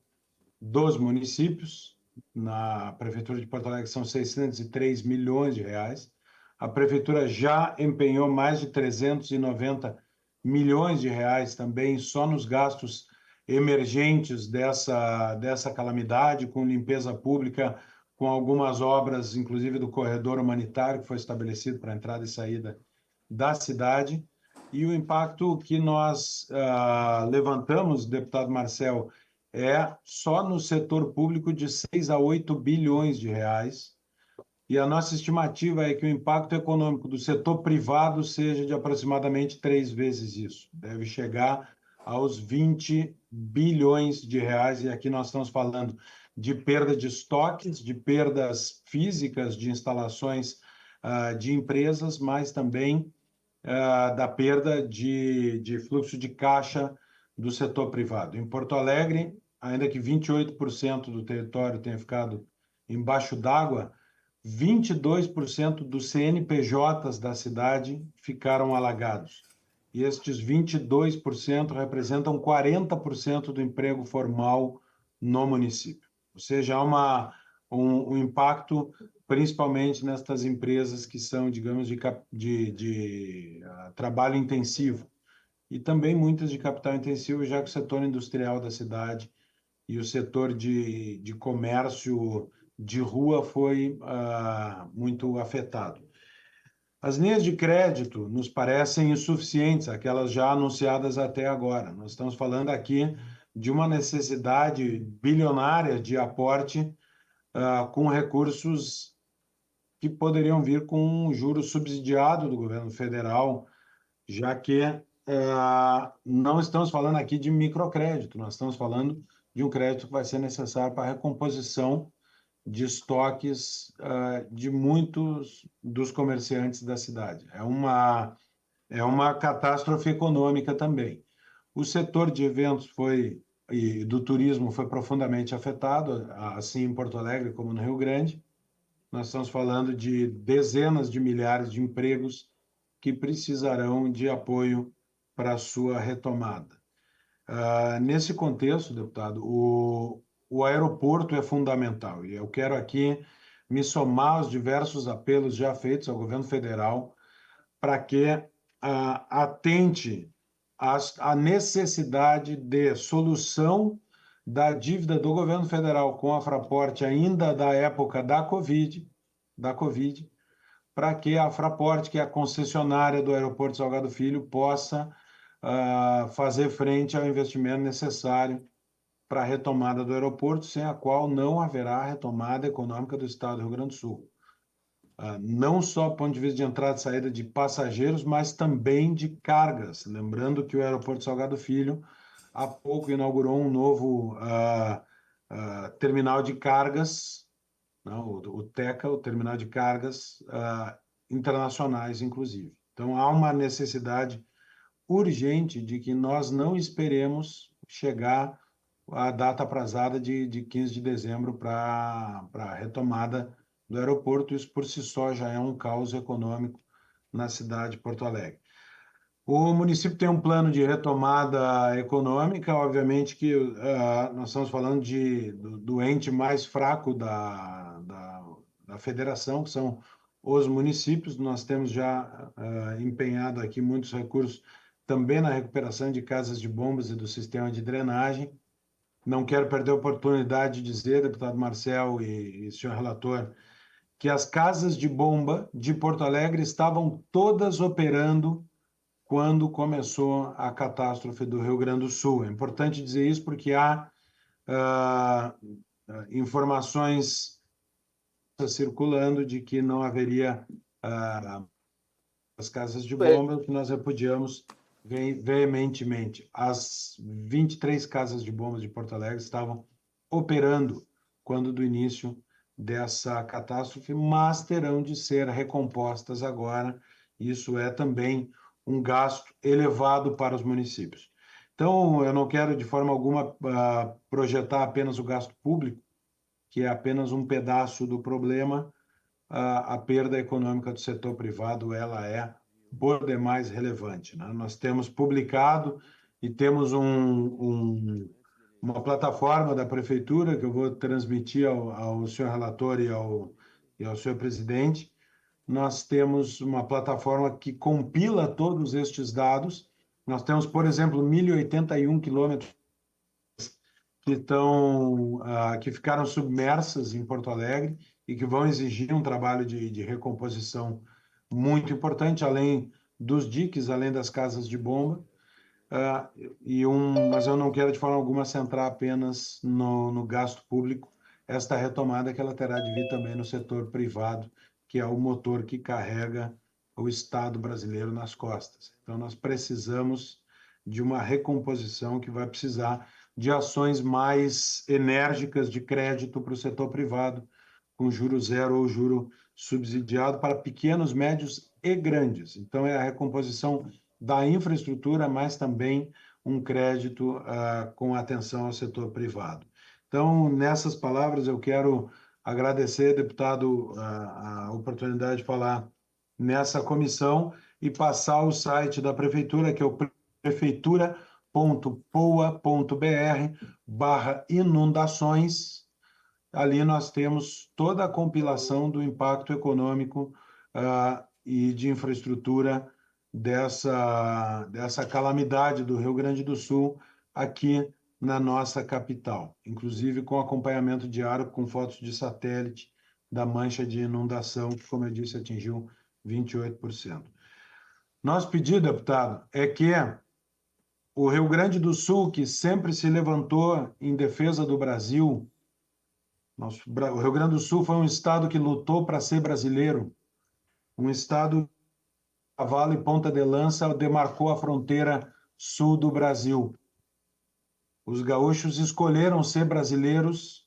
dos municípios. Na Prefeitura de Porto Alegre são 603 milhões de reais. A Prefeitura já empenhou mais de 390 milhões de reais também só nos gastos emergentes dessa calamidade, com limpeza pública, com algumas obras, inclusive do corredor humanitário que foi estabelecido para a entrada e saída da cidade. E o impacto que nós levantamos, deputado Marcel, é só no setor público de 6 a 8 bilhões de reais. E a nossa estimativa é que o impacto econômico do setor privado seja de aproximadamente 3 vezes isso. Deve chegar aos 20 bilhões de reais. E aqui nós estamos falando de perda de estoques, de perdas físicas de instalações de empresas, mas também da perda de fluxo de caixa do setor privado. Em Porto Alegre, ainda que 28% do território tenha ficado embaixo d'água, 22% dos CNPJs da cidade ficaram alagados. E estes 22% representam 40% do emprego formal no município. Ou seja, há um impacto principalmente nestas empresas que são, digamos, de trabalho intensivo. E também muitas de capital intensivo, já que o setor industrial da cidade e o setor de comércio de rua foi muito afetado. As linhas de crédito nos parecem insuficientes, aquelas já anunciadas até agora. Nós estamos falando aqui de uma necessidade bilionária de aporte com recursos que poderiam vir com um juro subsidiado do governo federal, já que não estamos falando aqui de microcrédito, nós estamos falando de um crédito que vai ser necessário para a recomposição de estoques de muitos dos comerciantes da cidade. É uma catástrofe econômica também. O setor de eventos e do turismo foi profundamente afetado, assim em Porto Alegre como no Rio Grande. Nós estamos falando de dezenas de milhares de empregos que precisarão de apoio para a sua retomada. Nesse contexto, deputado, o aeroporto é fundamental e eu quero aqui me somar aos diversos apelos já feitos ao governo federal para que atente à necessidade de solução da dívida do governo federal com a Fraport ainda da época da Covid, para que a Fraport, que é a concessionária do Aeroporto Salgado Filho, possa fazer frente ao investimento necessário para a retomada do aeroporto, sem a qual não haverá retomada econômica do Estado do Rio Grande do Sul. Não só do ponto de vista de entrada e saída de passageiros, mas também de cargas. Lembrando que o Aeroporto Salgado Filho, há pouco, inaugurou um novo terminal de cargas, não, o TECA, o terminal de cargas internacionais, inclusive. Então, há uma necessidade urgente de que nós não esperemos chegar à data aprazada de 15 de dezembro para a retomada do aeroporto. Isso, por si só, já é um caos econômico na cidade de Porto Alegre. O município tem um plano de retomada econômica, obviamente que nós estamos falando do ente mais fraco da federação, que são os municípios. Nós temos já empenhado aqui muitos recursos também na recuperação de casas de bombas e do sistema de drenagem. Não quero perder a oportunidade de dizer, deputado Marcel e senhor relator, que as casas de bomba de Porto Alegre estavam todas operando quando começou a catástrofe do Rio Grande do Sul. É importante dizer isso porque há informações circulando de que não haveria as casas de bomba, que nós repudiamos veementemente. As 23 casas de bombas de Porto Alegre estavam operando quando do início dessa catástrofe, mas terão de ser recompostas agora. Isso é também um gasto elevado para os municípios. Então, eu não quero de forma alguma projetar apenas o gasto público, que é apenas um pedaço do problema. A perda econômica do setor privado, ela é por demais relevante, né? Nós temos publicado e temos uma plataforma da prefeitura que eu vou transmitir ao senhor relator e ao senhor presidente. Nós temos uma plataforma que compila todos estes dados. Nós temos, por exemplo, 1.081 quilômetros que ficaram submersas em Porto Alegre e que vão exigir um trabalho de recomposição muito importante, além dos diques, além das casas de bomba. Mas eu não quero, de forma alguma, centrar apenas no gasto público esta retomada, que ela terá de vir também no setor privado, que é o motor que carrega o Estado brasileiro nas costas. Então, nós precisamos de uma recomposição que vai precisar de ações mais enérgicas de crédito para o setor privado, com juro zero ou juro subsidiado para pequenos, médios e grandes. Então, é a recomposição da infraestrutura, mas também um crédito com atenção ao setor privado. Então, nessas palavras, eu quero agradecer, deputado, a oportunidade de falar nessa comissão e passar o site da prefeitura, que é o prefeitura.poa.br/inundações. Ali nós temos toda a compilação do impacto econômico e de infraestrutura dessa calamidade do Rio Grande do Sul aqui na nossa capital, inclusive com acompanhamento diário com fotos de satélite da mancha de inundação, que, como eu disse, atingiu 28%. Nosso pedido, deputado, é que o Rio Grande do Sul, que sempre se levantou em defesa do Brasil, o Rio Grande do Sul foi um estado que lutou para ser brasileiro, um estado cavalo e ponta de lança demarcou a fronteira sul do Brasil. Os gaúchos escolheram ser brasileiros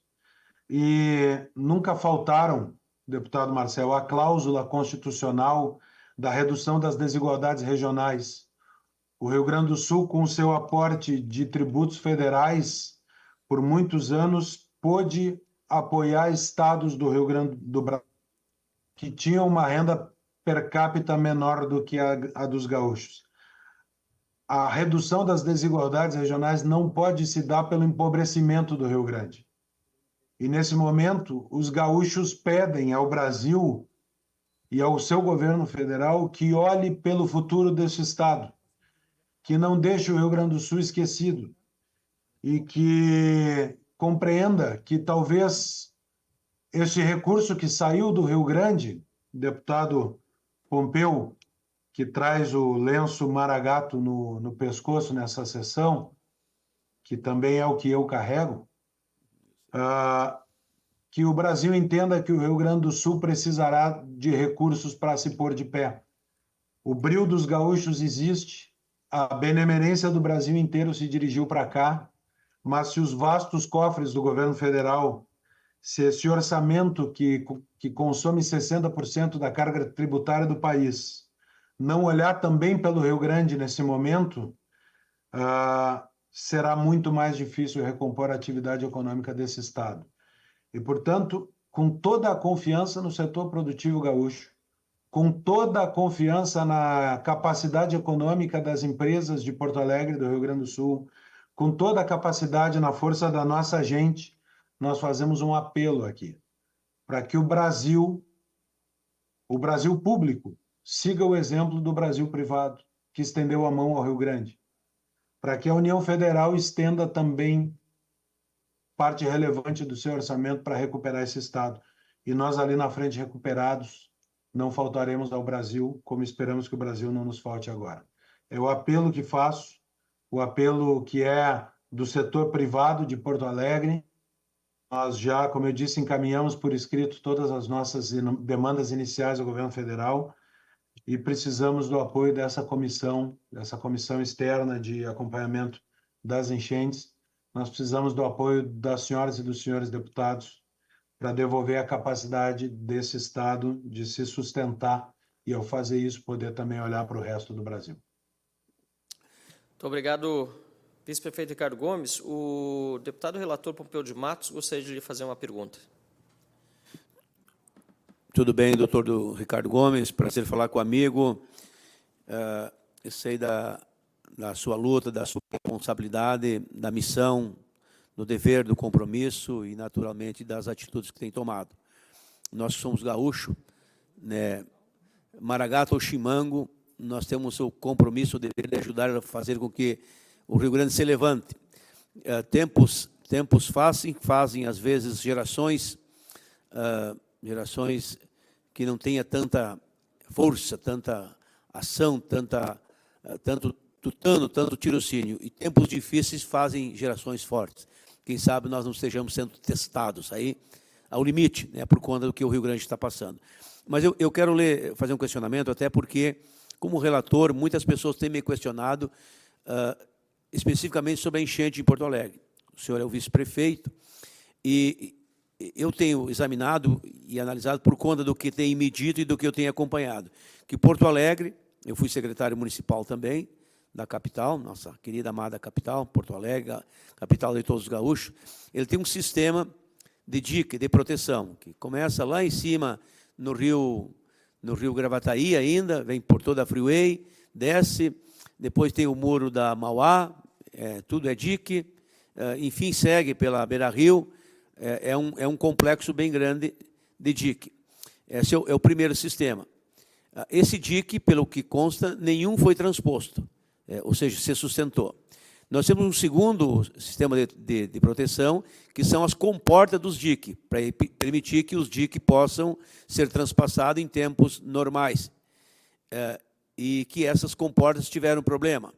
e nunca faltaram, deputado Marcel, a cláusula constitucional da redução das desigualdades regionais. O Rio Grande do Sul, com seu aporte de tributos federais, por muitos anos, pôde apoiar estados do Rio Grande do Brasil que tinham uma renda per capita menor do que a dos gaúchos. A redução das desigualdades regionais não pode se dar pelo empobrecimento do Rio Grande. E, nesse momento, os gaúchos pedem ao Brasil e ao seu governo federal que olhe pelo futuro desse estado, que não deixe o Rio Grande do Sul esquecido e que compreenda que talvez este recurso que saiu do Rio Grande, deputado Pompeu, que traz o lenço maragato no pescoço nessa sessão, que também é o que eu carrego, que o Brasil entenda que o Rio Grande do Sul precisará de recursos para se pôr de pé. O brio dos gaúchos existe, a benemerência do Brasil inteiro se dirigiu para cá, mas se os vastos cofres do governo federal, se esse orçamento que consome 60% da carga tributária do país, não olhar também pelo Rio Grande nesse momento, será muito mais difícil recompor a atividade econômica desse estado. E, portanto, com toda a confiança no setor produtivo gaúcho, com toda a confiança na capacidade econômica das empresas de Porto Alegre, do Rio Grande do Sul, com toda a capacidade na força da nossa gente, nós fazemos um apelo aqui, para que o Brasil público, siga o exemplo do Brasil privado, que estendeu a mão ao Rio Grande, para que a União Federal estenda também parte relevante do seu orçamento para recuperar esse estado. E nós ali na frente recuperados, não faltaremos ao Brasil, como esperamos que o Brasil não nos falte agora. É o apelo que faço, o apelo que é do setor privado de Porto Alegre. Nós já, como eu disse, encaminhamos por escrito todas as nossas demandas iniciais ao governo federal e precisamos do apoio dessa comissão externa de acompanhamento das enchentes. Nós precisamos do apoio das senhoras e dos senhores deputados para devolver a capacidade desse estado de se sustentar e, ao fazer isso, poder também olhar para o resto do Brasil. Muito obrigado, vice-prefeito Ricardo Gomes. O deputado relator Pompeu de Matos gostaria de lhe fazer uma pergunta. Tudo bem, doutor Ricardo Gomes, prazer falar com o amigo. Eu sei da sua luta, da sua responsabilidade, da missão, do dever, do compromisso e, naturalmente, das atitudes que tem tomado. Nós somos gaúchos, né, maragato ou chimango, nós temos o compromisso, o dever de ajudar a fazer com que o Rio Grande se levante. Tempos fazem, às vezes, gerações que não tenham tanta força, tanta ação, tanto tutano, tanto tirocínio. E tempos difíceis fazem gerações fortes. Quem sabe nós não estejamos sendo testados aí ao limite, né, por conta do que o Rio Grande está passando. Mas eu quero fazer um questionamento, até porque, como relator, muitas pessoas têm me questionado especificamente sobre a enchente em Porto Alegre. O senhor é o vice-prefeito e eu tenho examinado e analisado por conta do que tem me dito e do que eu tenho acompanhado, que Porto Alegre, eu fui secretário municipal também, da capital, nossa querida amada capital, Porto Alegre, capital de todos os gaúchos, ele tem um sistema de dique, de proteção, que começa lá em cima, no rio Gravataí ainda, vem por toda a freeway, desce, depois tem o muro da Mauá, tudo é dique, enfim, segue pela beira-rio, é um complexo bem grande de dique. Esse é o primeiro sistema. Esse dique, pelo que consta, nenhum foi transposto, ou seja, se sustentou. Nós temos um segundo sistema de proteção, que são as comportas dos diques, para permitir que os diques possam ser transpassados em tempos normais, e que essas comportas tiveram problema.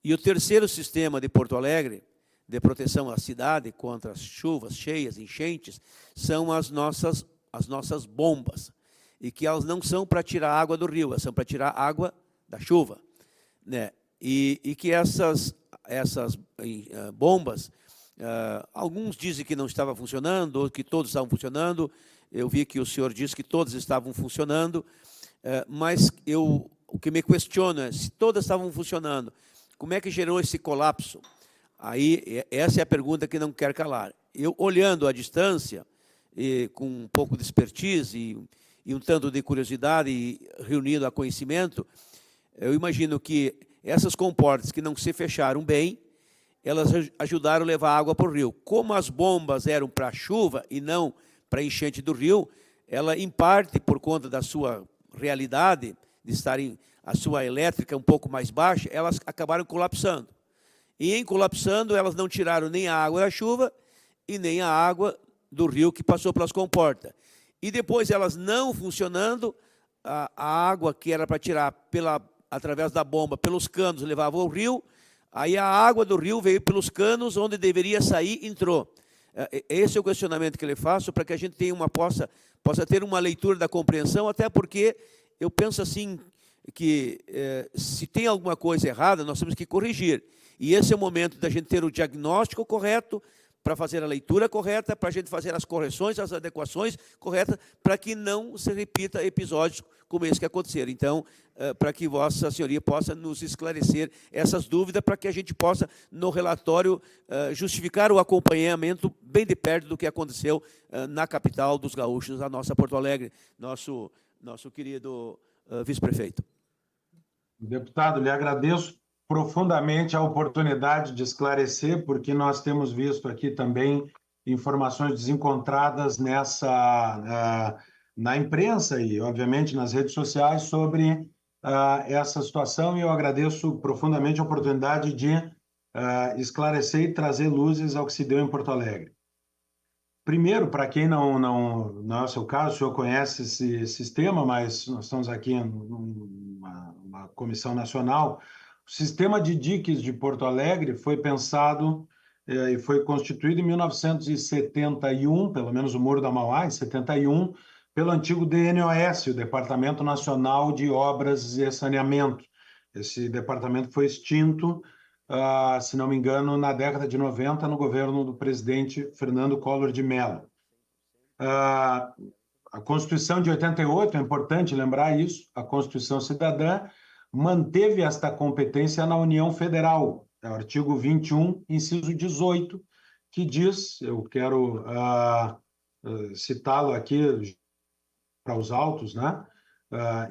E o terceiro sistema de Porto Alegre, de proteção à cidade contra as chuvas cheias, enchentes, são as nossas bombas, e que elas não são para tirar água do rio, elas são para tirar água da chuva, né? E que essas bombas, alguns dizem que não estava funcionando, ou que todos estavam funcionando. Eu vi que o senhor disse que todos estavam funcionando, mas o que me questiono é, se todas estavam funcionando, como é que gerou esse colapso? Aí, essa é a pergunta que não quer calar. Eu, olhando à distância, com um pouco de expertise e um tanto de curiosidade, e reunindo a conhecimento, eu imagino que essas comportas que não se fecharam bem, elas ajudaram a levar água para o rio. Como as bombas eram para a chuva e não para a enchente do rio, ela, em parte, por conta da sua realidade, de estarem a sua elétrica um pouco mais baixa, elas acabaram colapsando. E, em colapsando, elas não tiraram nem a água da chuva e nem a água do rio que passou pelas comportas. E depois, elas não funcionando, a água que era para tirar através da bomba, pelos canos, levava ao rio, aí a água do rio veio pelos canos, onde deveria sair, entrou. Esse é o questionamento que eu faço, para que a gente tenha possa ter uma leitura da compreensão, até porque eu penso assim, que se tem alguma coisa errada, nós temos que corrigir. E esse é o momento da gente ter o diagnóstico correto, para fazer a leitura correta, para a gente fazer as correções, as adequações corretas, para que não se repita episódios como esse que aconteceram. Então, para que Vossa Senhoria possa nos esclarecer essas dúvidas, para que a gente possa, no relatório, justificar o acompanhamento bem de perto do que aconteceu na capital dos gaúchos, a nossa Porto Alegre, nosso querido vice-prefeito. Deputado, lhe agradeço profundamente a oportunidade de esclarecer, porque nós temos visto aqui também informações desencontradas na imprensa e, obviamente, nas redes sociais sobre essa situação, e eu agradeço profundamente a oportunidade de esclarecer e trazer luzes ao que se deu em Porto Alegre. Primeiro, para quem não é o seu caso, o senhor conhece esse sistema, mas nós estamos aqui em uma comissão nacional. O sistema de diques de Porto Alegre foi pensado e foi constituído em 1971, pelo menos o Muro da Mauá, em 71, pelo antigo DNOS, o Departamento Nacional de Obras e Saneamento. Esse departamento foi extinto, se não me engano, na década de 90, no governo do presidente Fernando Collor de Mello. A Constituição de 88, é importante lembrar isso, a Constituição Cidadã, manteve esta competência na União Federal, é o artigo 21, inciso 18, que diz, eu quero citá-lo aqui para os autos, né?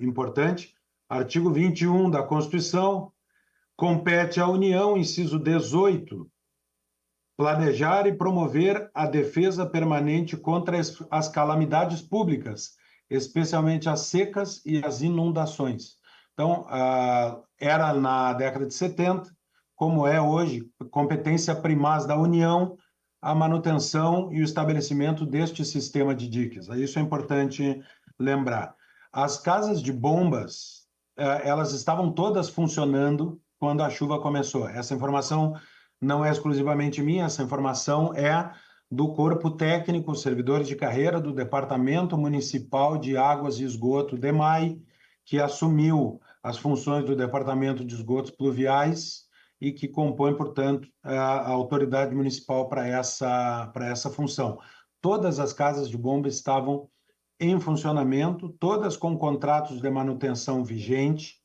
Importante, artigo 21 da Constituição, compete à União, inciso 18, planejar e promover a defesa permanente contra as calamidades públicas, especialmente as secas e as inundações. Então, era na década de 70, como é hoje, competência primaz da União, a manutenção e o estabelecimento deste sistema de diques. Isso é importante lembrar. As casas de bombas, elas estavam todas funcionando quando a chuva começou. Essa informação não é exclusivamente minha, essa informação é do corpo técnico, servidores de carreira do Departamento Municipal de Águas e Esgoto, DEMAI, que assumiu as funções do Departamento de Esgotos Pluviais e que compõe, portanto, a autoridade municipal para essa função. Todas as casas de bomba estavam em funcionamento, todas com contratos de manutenção vigente.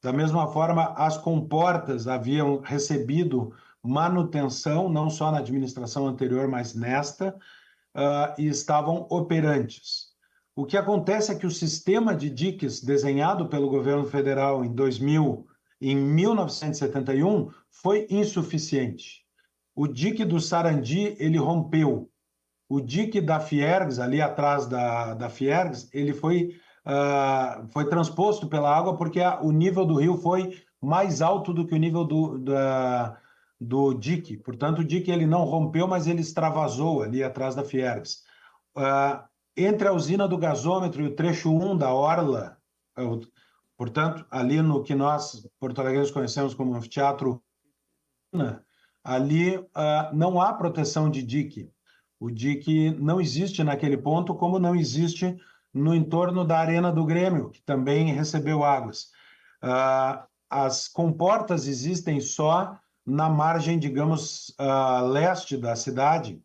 Da mesma forma, as comportas haviam recebido manutenção, não só na administração anterior, mas nesta, e estavam operantes. O que acontece é que o sistema de diques desenhado pelo governo federal em 1971, foi insuficiente. O dique do Sarandi, ele rompeu. O dique da Fiergs, ali atrás da Fiergs, ele foi transposto pela água porque o nível do rio foi mais alto do que o nível do dique. Portanto, o dique ele não rompeu, mas ele extravasou ali atrás da Fiergs. Entre a usina do gasômetro e o trecho 1 da orla, portanto, ali no que nós, porto-alegrenses, conhecemos como anfiteatro, ali não há proteção de dique. O dique não existe naquele ponto, como não existe no entorno da Arena do Grêmio, que também recebeu águas. As comportas existem só na margem, digamos, leste da cidade,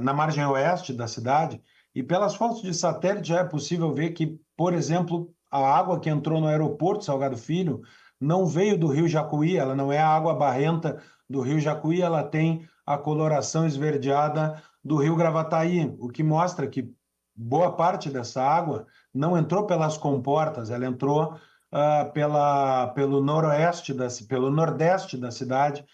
na margem oeste da cidade, e pelas fotos de satélite já é possível ver que, por exemplo, a água que entrou no aeroporto Salgado Filho não veio do Rio Jacuí, ela não é a água barrenta do Rio Jacuí, ela tem a coloração esverdeada do Rio Gravataí, o que mostra que boa parte dessa água não entrou pelas comportas, ela entrou pelo pelo nordeste da cidade,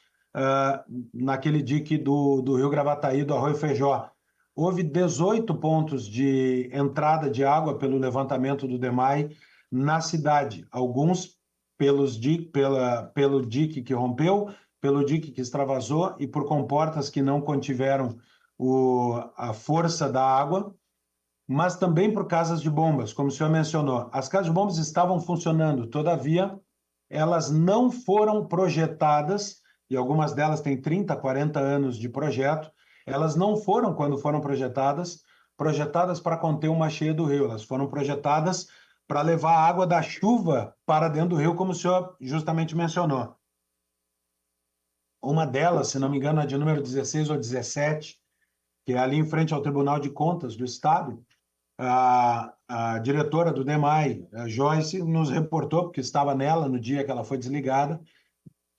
naquele dique do Rio Gravataí, do Arroio Feijó. Houve 18 pontos de entrada de água pelo levantamento do DEMAI na cidade, alguns pelo dique que rompeu, pelo dique que extravasou e por comportas que não contiveram a força da água, mas também por casas de bombas, como o senhor mencionou. As casas de bombas estavam funcionando, todavia, elas não foram projetadas, e algumas delas têm 30, 40 anos de projeto, elas não foram, quando foram projetadas para conter uma cheia do rio, elas foram projetadas para levar a água da chuva para dentro do rio, como o senhor justamente mencionou. Uma delas, se não me engano, é de número 16 ou 17, que é ali em frente ao Tribunal de Contas do Estado. A diretora do DEMAI, a Joyce, nos reportou, porque estava nela no dia que ela foi desligada,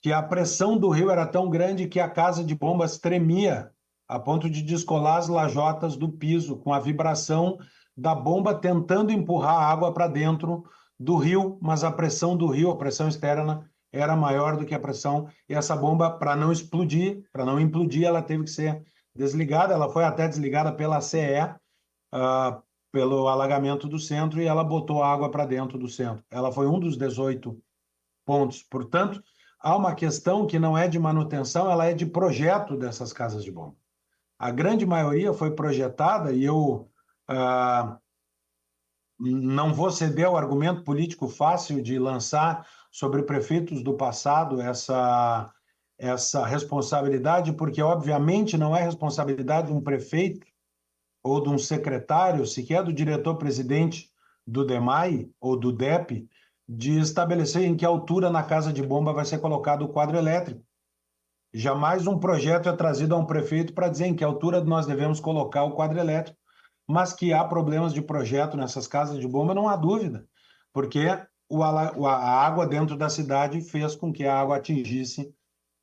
que a pressão do rio era tão grande que a casa de bombas tremia a ponto de descolar as lajotas do piso, com a vibração da bomba tentando empurrar a água para dentro do rio, mas a pressão do rio, a pressão externa, era maior do que a pressão, e essa bomba, para não implodir, ela teve que ser desligada, ela foi até desligada pela CE, pelo alagamento do centro, e ela botou água para dentro do centro. Ela foi um dos 18 pontos. Portanto, há uma questão que não é de manutenção, ela é de projeto dessas casas de bomba. A grande maioria foi projetada, e eu não vou ceder ao argumento político fácil de lançar sobre prefeitos do passado essa responsabilidade, porque, obviamente, não é responsabilidade de um prefeito ou de um secretário, sequer do diretor-presidente do DEMAI ou do DEP, de estabelecer em que altura na casa de bomba vai ser colocado o quadro elétrico. Jamais um projeto é trazido a um prefeito para dizer em que altura nós devemos colocar o quadro elétrico. Mas que há problemas de projeto nessas casas de bomba, não há dúvida, porque a água dentro da cidade fez com que a água atingisse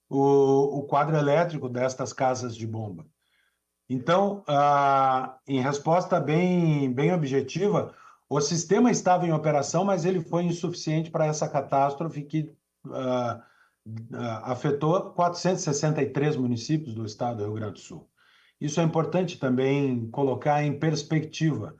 o quadro elétrico destas casas de bomba. Então, em resposta bem objetiva, o sistema estava em operação, mas ele foi insuficiente para essa catástrofe que afetou 463 municípios do estado do Rio Grande do Sul. Isso é importante também colocar em perspectiva.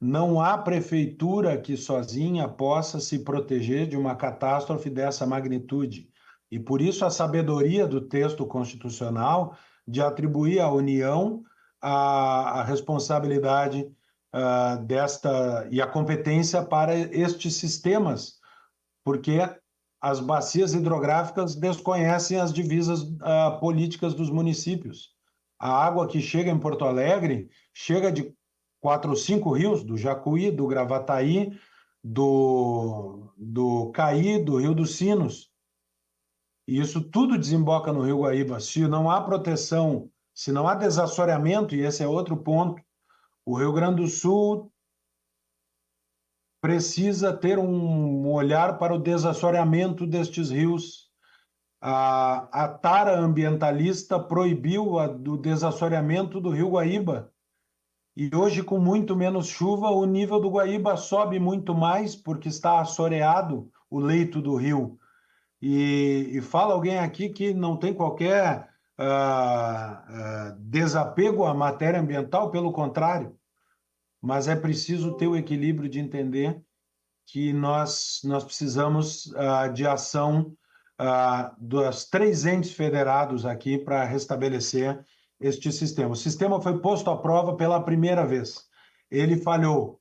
Não há prefeitura que sozinha possa se proteger de uma catástrofe dessa magnitude. E por isso a sabedoria do texto constitucional de atribuir à União a responsabilidade e a competência para estes sistemas, porque as bacias hidrográficas desconhecem as divisas políticas dos municípios. A água que chega em Porto Alegre chega de 4 ou 5 rios, do Jacuí, do Gravataí, do Caí, do Rio dos Sinos. E isso tudo desemboca no Rio Guaíba. Se não há proteção, se não há desassoreamento, e esse é outro ponto, o Rio Grande do Sul precisa ter um olhar para o desassoreamento destes rios. A tara ambientalista proibiu o desassoreamento do Rio Guaíba. E hoje, com muito menos chuva, o nível do Guaíba sobe muito mais porque está assoreado o leito do rio. E fala alguém aqui que não tem qualquer desapego à matéria ambiental, pelo contrário. Mas é preciso ter o equilíbrio de entender que nós precisamos de ação dos 3 entes federados aqui para restabelecer este sistema. O sistema foi posto à prova pela primeira vez. Ele falhou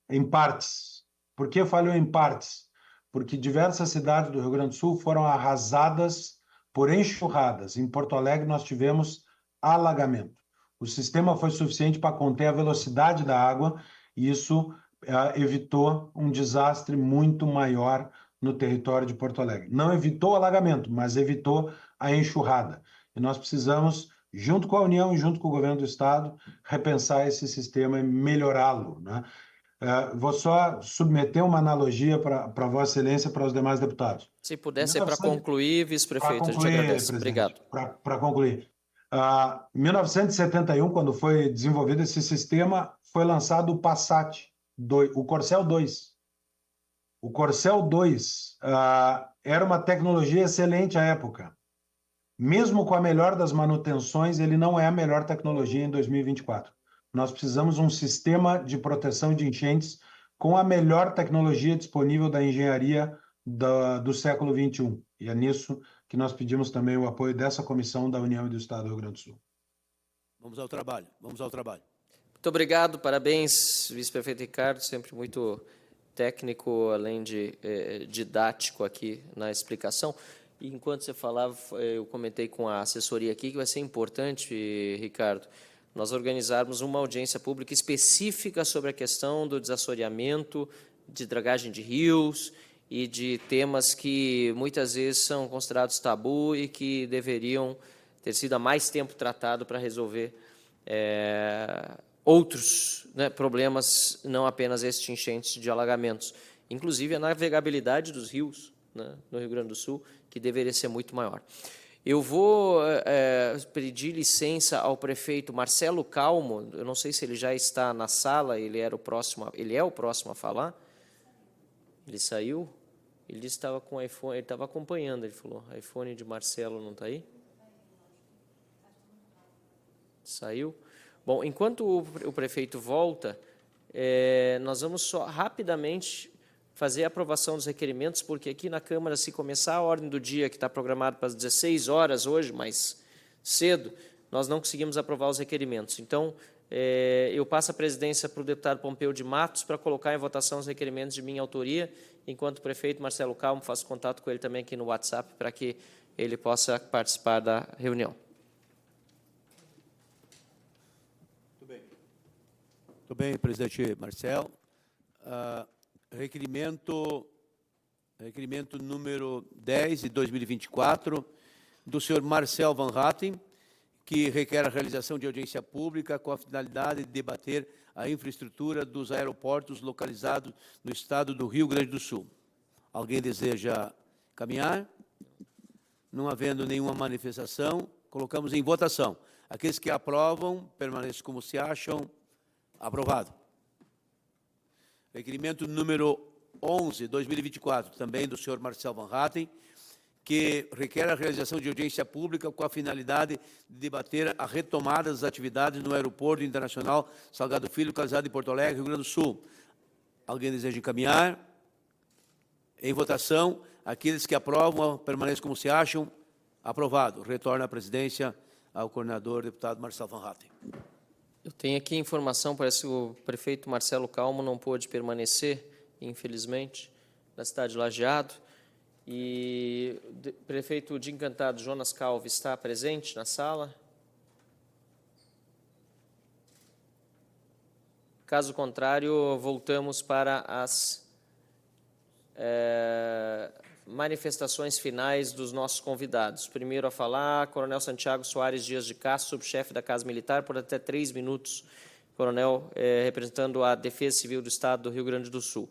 em partes. Por que falhou em partes? Porque diversas cidades do Rio Grande do Sul foram arrasadas por enxurradas. Em Porto Alegre, nós tivemos alagamento. O sistema foi suficiente para conter a velocidade da água e isso evitou um desastre muito maior no território de Porto Alegre. Não evitou o alagamento, mas evitou a enxurrada. E nós precisamos, junto com a União e junto com o governo do Estado, repensar esse sistema e melhorá-lo, né? Vou só submeter uma analogia para Vossa Excelência e para os demais deputados. Se pudesse, para concluir, vice-prefeito, a gente agradece. Obrigado. Para concluir. Em 1971, quando foi desenvolvido esse sistema, foi lançado o Passat, o Corcel 2. O Corcel 2 era uma tecnologia excelente à época. Mesmo com a melhor das manutenções, ele não é a melhor tecnologia em 2024. Nós precisamos de um sistema de proteção de enchentes com a melhor tecnologia disponível da engenharia do século XXI. E é nisso que nós pedimos também o apoio dessa comissão da União e do Estado do Rio Grande do Sul. Vamos ao trabalho, vamos ao trabalho. Muito obrigado, parabéns, vice-prefeito Ricardo, sempre muito técnico, além de didático aqui na explicação. E enquanto você falava, eu comentei com a assessoria aqui que vai ser importante, Ricardo, nós organizarmos uma audiência pública específica sobre a questão do desassoreamento, de dragagem de rios e de temas que muitas vezes são considerados tabu e que deveriam ter sido há mais tempo tratado para resolver outros, né, problemas, não apenas estes enchentes de alagamentos, inclusive a navegabilidade dos rios, né, no Rio Grande do Sul, que deveria ser muito maior. Eu vou pedir licença ao prefeito Marcelo Calmo, eu não sei se ele já está na sala, ele é o próximo a falar. Ele saiu? Ele disse que estava com o iPhone, ele estava acompanhando, ele falou, iPhone de Marcelo não está aí? Saiu? Bom, enquanto o prefeito volta, nós vamos só rapidamente fazer a aprovação dos requerimentos, porque aqui na Câmara, se começar a ordem do dia, que está programado para as 16 horas hoje, mais cedo, nós não conseguimos aprovar os requerimentos. Então, eu passo a presidência para o deputado Pompeu de Matos para colocar em votação os requerimentos de minha autoria, enquanto o prefeito Marcelo Calmo faz contato com ele também aqui no WhatsApp para que ele possa participar da reunião. Muito bem, presidente Marcel. Requerimento número 10 de 2024, do senhor Marcel Van Hatten, que requer a realização de audiência pública com a finalidade de debater a infraestrutura dos aeroportos localizados no estado do Rio Grande do Sul. Alguém deseja caminhar? Não havendo nenhuma manifestação, colocamos em votação. Aqueles que aprovam, permaneçam como se acham. Aprovado. Requerimento número 11, 2024, também do senhor Marcel Van Hatten, que requer a realização de audiência pública com a finalidade de debater a retomada das atividades no Aeroporto Internacional Salgado Filho, localizado em Porto Alegre, Rio Grande do Sul. Alguém deseja encaminhar? Em votação, aqueles que aprovam, permaneçam como se acham. Aprovado. Retorna a presidência ao coordenador, deputado Marcel Van Hatten. Eu tenho aqui informação, parece que o prefeito Marcelo Calmo não pôde permanecer, infelizmente, na cidade de Lajeado. E o prefeito de Encantado, Jonas Calvo, está presente na sala? Caso contrário, voltamos para as manifestações finais dos nossos convidados. Primeiro a falar, Coronel Santiago Soares Dias de Castro, subchefe da Casa Militar, por até 3 minutos. Coronel, representando a Defesa Civil do Estado do Rio Grande do Sul,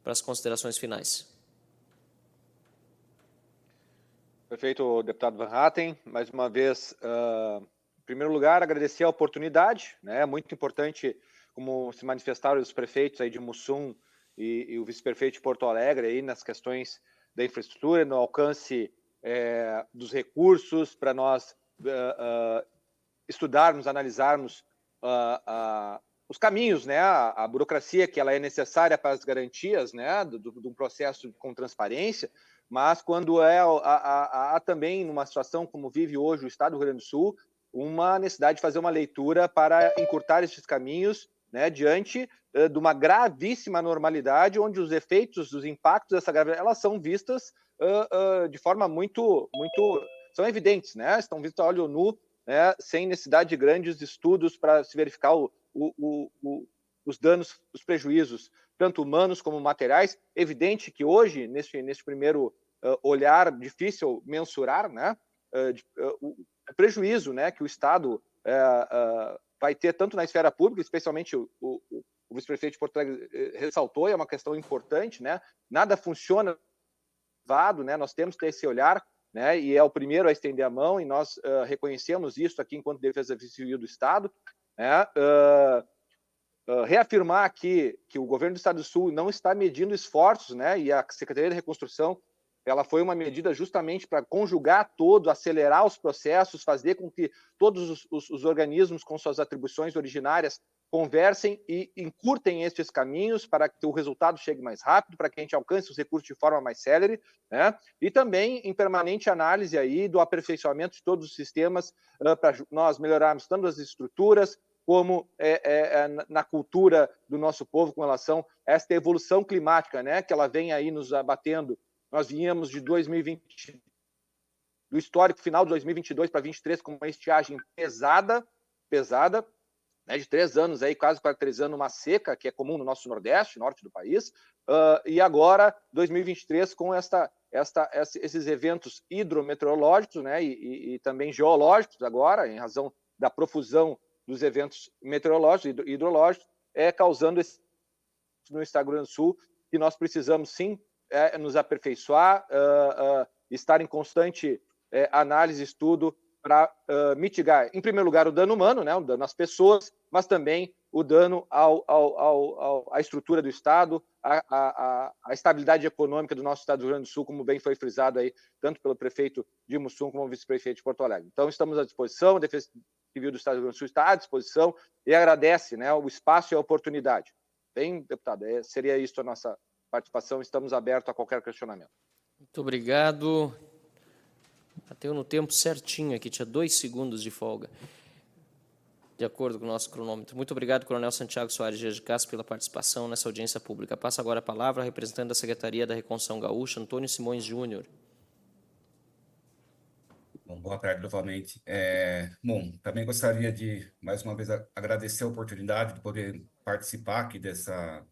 para as considerações finais. Prefeito deputado Van Hatten, mais uma vez, em primeiro lugar, agradecer a oportunidade, né? É muito importante, como se manifestaram os prefeitos aí de Mussum e o vice-prefeito de Porto Alegre aí nas questões da infraestrutura, no alcance dos recursos, para nós estudarmos, analisarmos os caminhos, né, a burocracia que ela é necessária para as garantias, né, de um processo com transparência, mas quando há também, numa situação como vive hoje o Estado do Rio Grande do Sul, uma necessidade de fazer uma leitura para encurtar esses caminhos, né, diante de uma gravíssima normalidade, onde os efeitos, os impactos dessa gravidade, elas são vistas de forma muito, são evidentes, né, estão vistas a olho nu, né, sem necessidade de grandes estudos para se verificar os danos, os prejuízos, tanto humanos como materiais. Evidente que hoje, nesse primeiro olhar, difícil mensurar, né, o prejuízo, né, que o Estado vai ter tanto na esfera pública, especialmente o vice-prefeito de Porto Alegre ressaltou, é uma questão importante, né? Nada funciona, né? Nós temos que ter esse olhar, né? E é o primeiro a estender a mão, e nós reconhecemos isso aqui enquanto Defesa Civil do Estado, né? Reafirmar aqui que o governo do Estado do Sul não está medindo esforços, né? E a Secretaria de Reconstrução, ela foi uma medida justamente para conjugar todo, acelerar os processos, fazer com que todos os organismos com suas atribuições originárias conversem e encurtem estes caminhos para que o resultado chegue mais rápido, para que a gente alcance os recursos de forma mais célere, né? E também em permanente análise aí do aperfeiçoamento de todos os sistemas para nós melhorarmos tanto as estruturas como na cultura do nosso povo com relação a esta evolução climática, né? Que ela vem aí nos abatendo. Nós vínhamos de 2020, do histórico final de 2022 para 2023, com uma estiagem pesada, né, de 3 anos, aí, quase 3 anos, uma seca, que é comum no nosso Nordeste, norte do país, e agora, 2023, com esses eventos hidrometeorológicos, né, e também geológicos agora, em razão da profusão dos eventos meteorológicos e hidrológicos, causando no Estado do Rio Grande do Sul, que nós precisamos, sim, nos aperfeiçoar, estar em constante análise e estudo para mitigar, em primeiro lugar, o dano humano, né, o dano às pessoas, mas também o dano à estrutura do Estado, à estabilidade econômica do nosso Estado do Rio Grande do Sul, como bem foi frisado aí, tanto pelo prefeito de Mussum como o vice-prefeito de Porto Alegre. Então, estamos à disposição, a Defesa Civil do Estado do Rio Grande do Sul está à disposição e agradece, né, o espaço e a oportunidade. Bem, deputado, seria isso a nossa participação, estamos abertos a qualquer questionamento. Muito obrigado. Bateu no tempo certinho aqui, tinha 2 segundos de folga, de acordo com o nosso cronômetro. Muito obrigado, Coronel Santiago Soares Dias de Castro, pela participação nessa audiência pública. Passa agora a palavra ao representante da Secretaria da Reconstrução Gaúcha, Antônio Simões Júnior. Bom, boa tarde novamente. Bom, também gostaria de, mais uma vez, agradecer a oportunidade de poder participar aqui dessa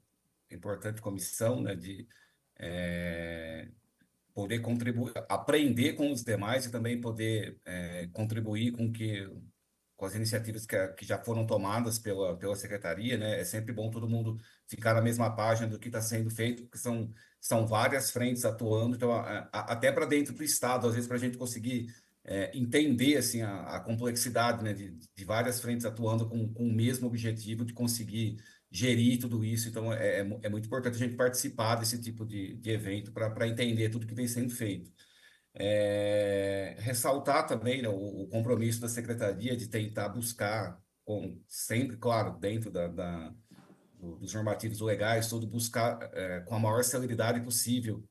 importante comissão, né, de poder contribuir, aprender com os demais e também poder contribuir com as iniciativas que já foram tomadas pela Secretaria, né? É sempre bom todo mundo ficar na mesma página do que está sendo feito, porque são várias frentes atuando, então, até para dentro do Estado, às vezes, para a gente conseguir entender assim, a complexidade, né, de várias frentes atuando com o mesmo objetivo de conseguir gerir tudo isso. Então, é muito importante a gente participar desse tipo de evento para entender tudo que vem sendo feito. Ressaltar também, né, o compromisso da Secretaria de tentar buscar, sempre, claro, dentro dos normativos legais, tudo buscar com a maior celeridade possível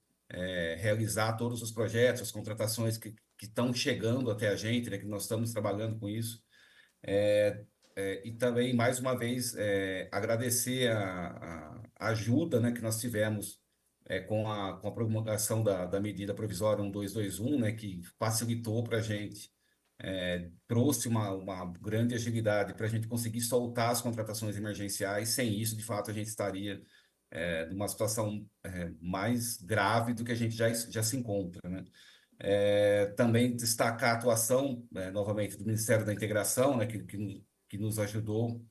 realizar todos os projetos, as contratações que estão chegando até a gente, né, que nós estamos trabalhando com isso. E também, mais uma vez, agradecer a ajuda, né, que nós tivemos com a promulgação da medida provisória 1221, né, que facilitou para a gente, trouxe uma grande agilidade para a gente conseguir soltar as contratações emergenciais. Sem isso, de fato, a gente estaria numa situação mais grave do que a gente já se encontra, né? Também destacar a atuação, novamente, do Ministério da Integração, né, que nos ajudou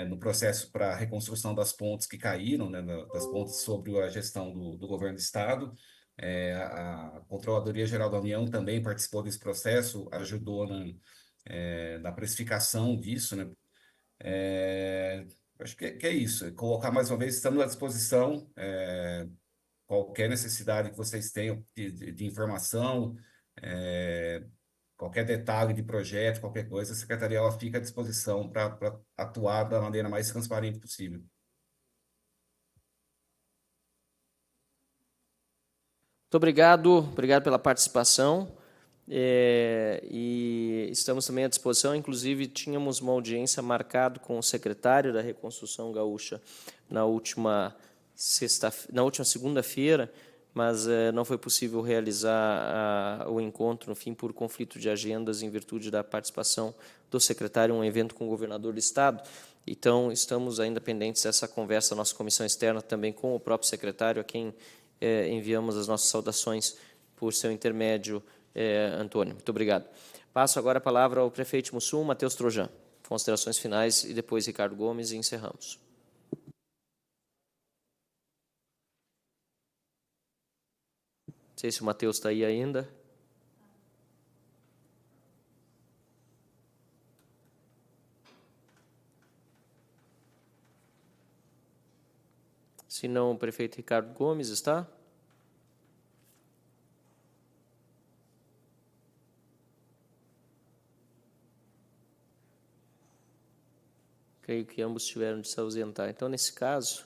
no processo para a reconstrução das pontes que caíram, né, das pontes sob a gestão do governo do Estado. A Controladoria Geral da União também participou desse processo, ajudou na precificação disso, né? Acho que é isso, colocar mais uma vez, estamos à disposição, qualquer necessidade que vocês tenham de informação, qualquer detalhe de projeto, qualquer coisa, a Secretaria ela fica à disposição para atuar da maneira mais transparente possível. Muito obrigado pela participação. E estamos também à disposição. Inclusive, tínhamos uma audiência marcada com o secretário da Reconstrução Gaúcha na última segunda-feira, mas não foi possível realizar o encontro, no fim, por conflito de agendas, em virtude da participação do secretário em um evento com o governador do Estado. Então, estamos ainda pendentes dessa conversa, nossa comissão externa, também com o próprio secretário, a quem enviamos as nossas saudações por seu intermédio, Antônio. Muito obrigado. Passo agora a palavra ao prefeito de Mussum, Matheus Trojan. Considerações finais, e depois Ricardo Gomes, e encerramos. Não sei se o Matheus está aí ainda. Se não, o prefeito Ricardo Gomes está? Creio que ambos tiveram de se ausentar. Então, nesse caso,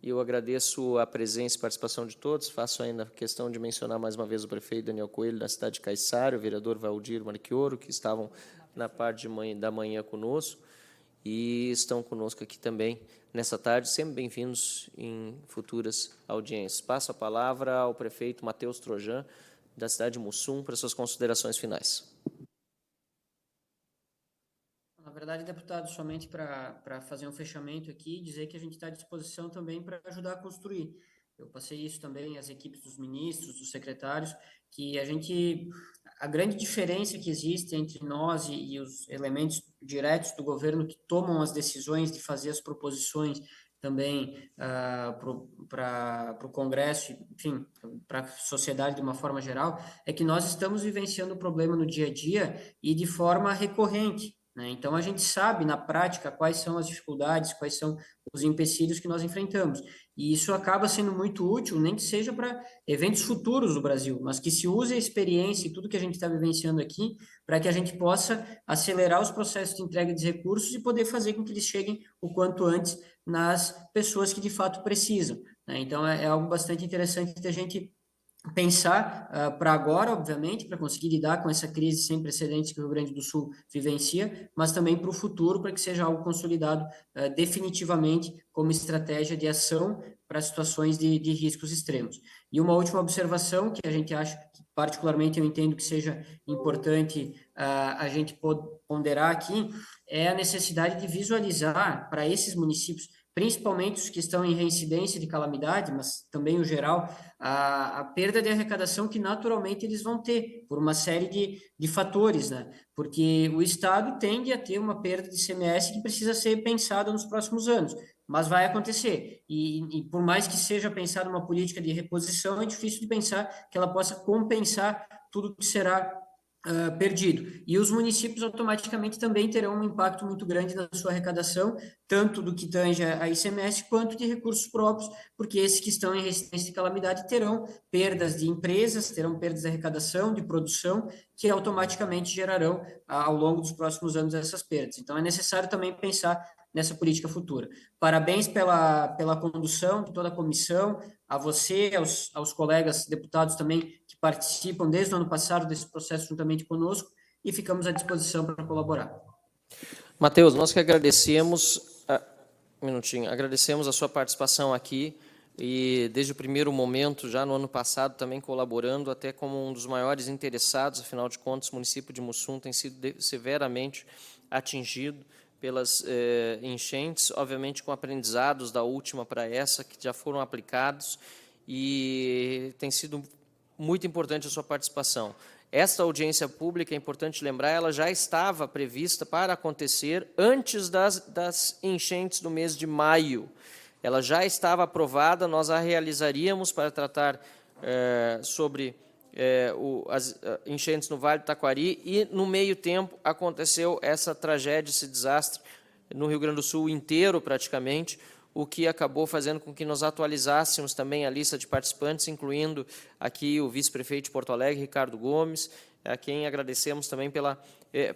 eu agradeço a presença e participação de todos. Faço ainda questão de mencionar mais uma vez o prefeito Daniel Coelho, da cidade de Caiçara, o vereador Valdir Marchioro, que estavam na parte da manhã conosco e estão conosco aqui também nessa tarde. Sempre bem-vindos em futuras audiências. Passo a palavra ao prefeito Matheus Trojan, da cidade de Mussum, para suas considerações finais. Na verdade, deputado, somente para fazer um fechamento aqui, dizer que a gente está à disposição também para ajudar a construir. Eu passei isso também às equipes dos ministros, dos secretários, que a grande diferença que existe entre nós e os elementos diretos do governo que tomam as decisões de fazer as proposições também para o Congresso, enfim, para a sociedade de uma forma geral, é que nós estamos vivenciando o problema no dia a dia e de forma recorrente. Então, a gente sabe, na prática, quais são as dificuldades, quais são os empecilhos que nós enfrentamos. E isso acaba sendo muito útil, nem que seja para eventos futuros do Brasil, mas que se use a experiência e tudo que a gente está vivenciando aqui para que a gente possa acelerar os processos de entrega de recursos e poder fazer com que eles cheguem o quanto antes nas pessoas que de fato precisam. Então, é algo bastante interessante da gente pensar para agora, obviamente, para conseguir lidar com essa crise sem precedentes que o Rio Grande do Sul vivencia, mas também para o futuro, para que seja algo consolidado definitivamente como estratégia de ação para situações de riscos extremos. E uma última observação que a gente acha, que particularmente eu entendo que seja importante a gente ponderar aqui, é a necessidade de visualizar para esses municípios, principalmente os que estão em reincidência de calamidade, mas também o geral, a perda de arrecadação que naturalmente eles vão ter, por uma série de fatores, porque o Estado tende a ter uma perda de ICMS que precisa ser pensada nos próximos anos, mas vai acontecer, e por mais que seja pensada uma política de reposição, é difícil de pensar que ela possa compensar tudo que será perdido. E os municípios automaticamente também terão um impacto muito grande na sua arrecadação, tanto do que tange a ICMS, quanto de recursos próprios, porque esses que estão em resistência de calamidade terão perdas de empresas, terão perdas de arrecadação, de produção, que automaticamente gerarão, ao longo dos próximos anos, essas perdas. Então, é necessário também pensar nessa política futura. Parabéns pela condução de toda a comissão, a você, aos colegas deputados também que participam desde o ano passado desse processo juntamente conosco, e ficamos à disposição para colaborar. Matheus, nós que agradecemos, agradecemos a sua participação aqui, e desde o primeiro momento, já no ano passado, também colaborando, até como um dos maiores interessados, afinal de contas, o município de Mussum tem sido severamente atingido pelas enchentes, obviamente com aprendizados da última para essa, que já foram aplicados, e tem sido muito importante a sua participação. Esta audiência pública, é importante lembrar, ela já estava prevista para acontecer antes das enchentes do mês de maio. Ela já estava aprovada, nós a realizaríamos para tratar sobre as enchentes no Vale do Taquari, e no meio tempo aconteceu essa tragédia, esse desastre no Rio Grande do Sul inteiro praticamente, o que acabou fazendo com que nós atualizássemos também a lista de participantes, incluindo aqui o vice-prefeito de Porto Alegre, Ricardo Gomes, a quem agradecemos também pela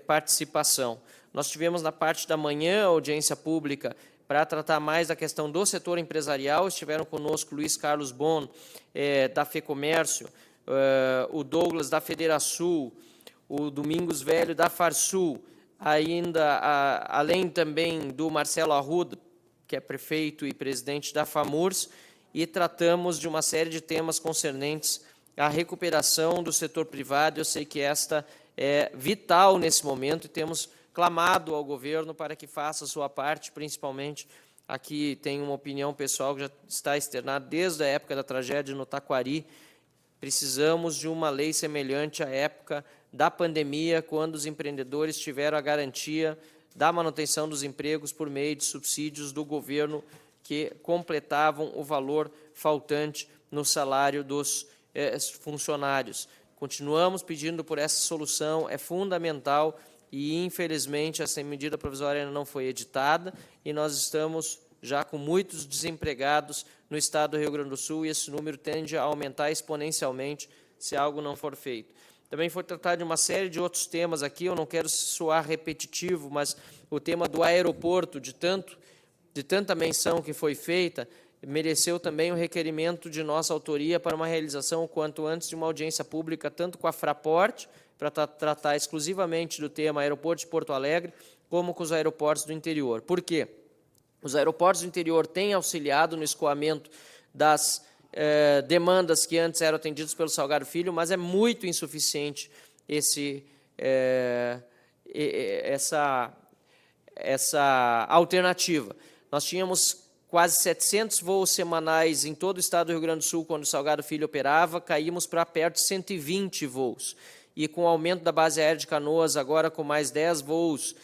participação. Nós tivemos na parte da manhã a audiência pública para tratar mais da questão do setor empresarial. Estiveram conosco Luiz Carlos Bon, da FEComércio, o Douglas, da Federação, o Domingos Velho, da Farsul, ainda, além também do Marcelo Arruda, que é prefeito e presidente da FAMURS, e tratamos de uma série de temas concernentes à recuperação do setor privado. Eu sei que esta é vital nesse momento e temos clamado ao governo para que faça a sua parte, principalmente aqui tem uma opinião pessoal que já está externada desde a época da tragédia no Taquari. Precisamos de uma lei semelhante à época da pandemia, quando os empreendedores tiveram a garantia da manutenção dos empregos por meio de subsídios do governo que completavam o valor faltante no salário dos funcionários. Continuamos pedindo por essa solução, é fundamental e, infelizmente, essa medida provisória ainda não foi editada e nós estamos já com muitos desempregados no estado do Rio Grande do Sul e esse número tende a aumentar exponencialmente se algo não for feito. Também foi tratado de uma série de outros temas aqui, eu não quero soar repetitivo, mas o tema do aeroporto, de tanta menção que foi feita, mereceu também um requerimento de nossa autoria para uma realização o quanto antes de uma audiência pública, tanto com a Fraport, para tratar exclusivamente do tema aeroporto de Porto Alegre, como com os aeroportos do interior. Por quê? Os aeroportos do interior têm auxiliado no escoamento das demandas que antes eram atendidas pelo Salgado Filho, mas é muito insuficiente essa alternativa. Nós tínhamos quase 700 voos semanais em todo o estado do Rio Grande do Sul quando o Salgado Filho operava, caímos para perto de 120 voos. E com o aumento da base aérea de Canoas, agora com mais 10 voos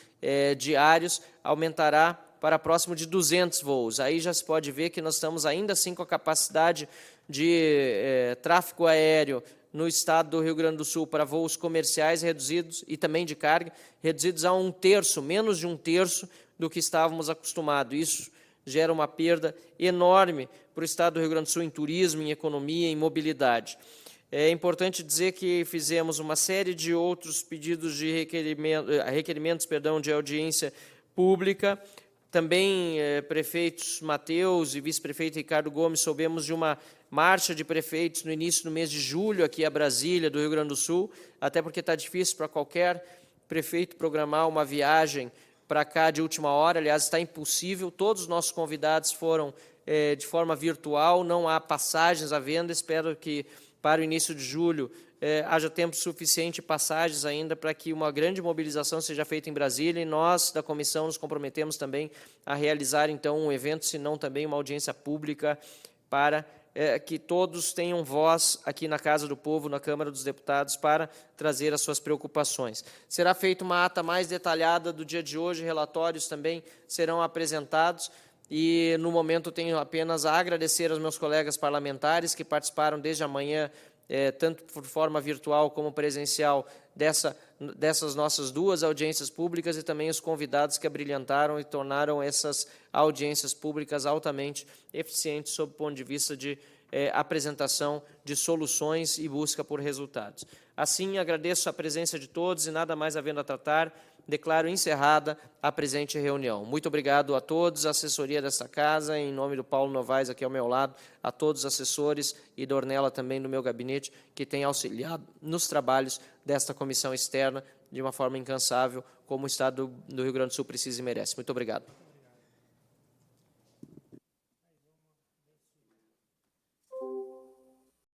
diários, aumentará para próximo de 200 voos. Aí já se pode ver que nós estamos ainda assim com a capacidade de tráfego aéreo no estado do Rio Grande do Sul para voos comerciais reduzidos e também de carga, reduzidos a 1/3, menos de 1/3 do que estávamos acostumados. Isso gera uma perda enorme para o estado do Rio Grande do Sul em turismo, em economia, em mobilidade. É importante dizer que fizemos uma série de outros pedidos de requerimentos de audiência pública. Também prefeitos Mateus e vice-prefeito Ricardo Gomes soubemos de uma marcha de prefeitos no início do mês de julho aqui a Brasília, do Rio Grande do Sul, até porque está difícil para qualquer prefeito programar uma viagem para cá de última hora. Aliás, está impossível. Todos os nossos convidados foram de forma virtual, não há passagens à venda. Espero que para o início de julho haja tempo suficiente, passagens ainda, para que uma grande mobilização seja feita em Brasília, e nós, da comissão, nos comprometemos também a realizar, então, um evento, se não também uma audiência pública, para que todos tenham voz aqui na Casa do Povo, na Câmara dos Deputados, para trazer as suas preocupações. Será feita uma ata mais detalhada do dia de hoje, relatórios também serão apresentados, e, no momento, tenho apenas a agradecer aos meus colegas parlamentares que participaram desde amanhã, tanto por forma virtual como presencial, dessas nossas duas audiências públicas, e também os convidados que abrilhantaram e tornaram essas audiências públicas altamente eficientes sob o ponto de vista de apresentação de soluções e busca por resultados. Assim, agradeço a presença de todos e, nada mais havendo a tratar, declaro encerrada a presente reunião. Muito obrigado a todos, a assessoria desta casa, em nome do Paulo Novaes, aqui ao meu lado, a todos os assessores e da Ornella também do meu gabinete, que têm auxiliado nos trabalhos desta comissão externa de uma forma incansável, como o Estado do Rio Grande do Sul precisa e merece. Muito obrigado.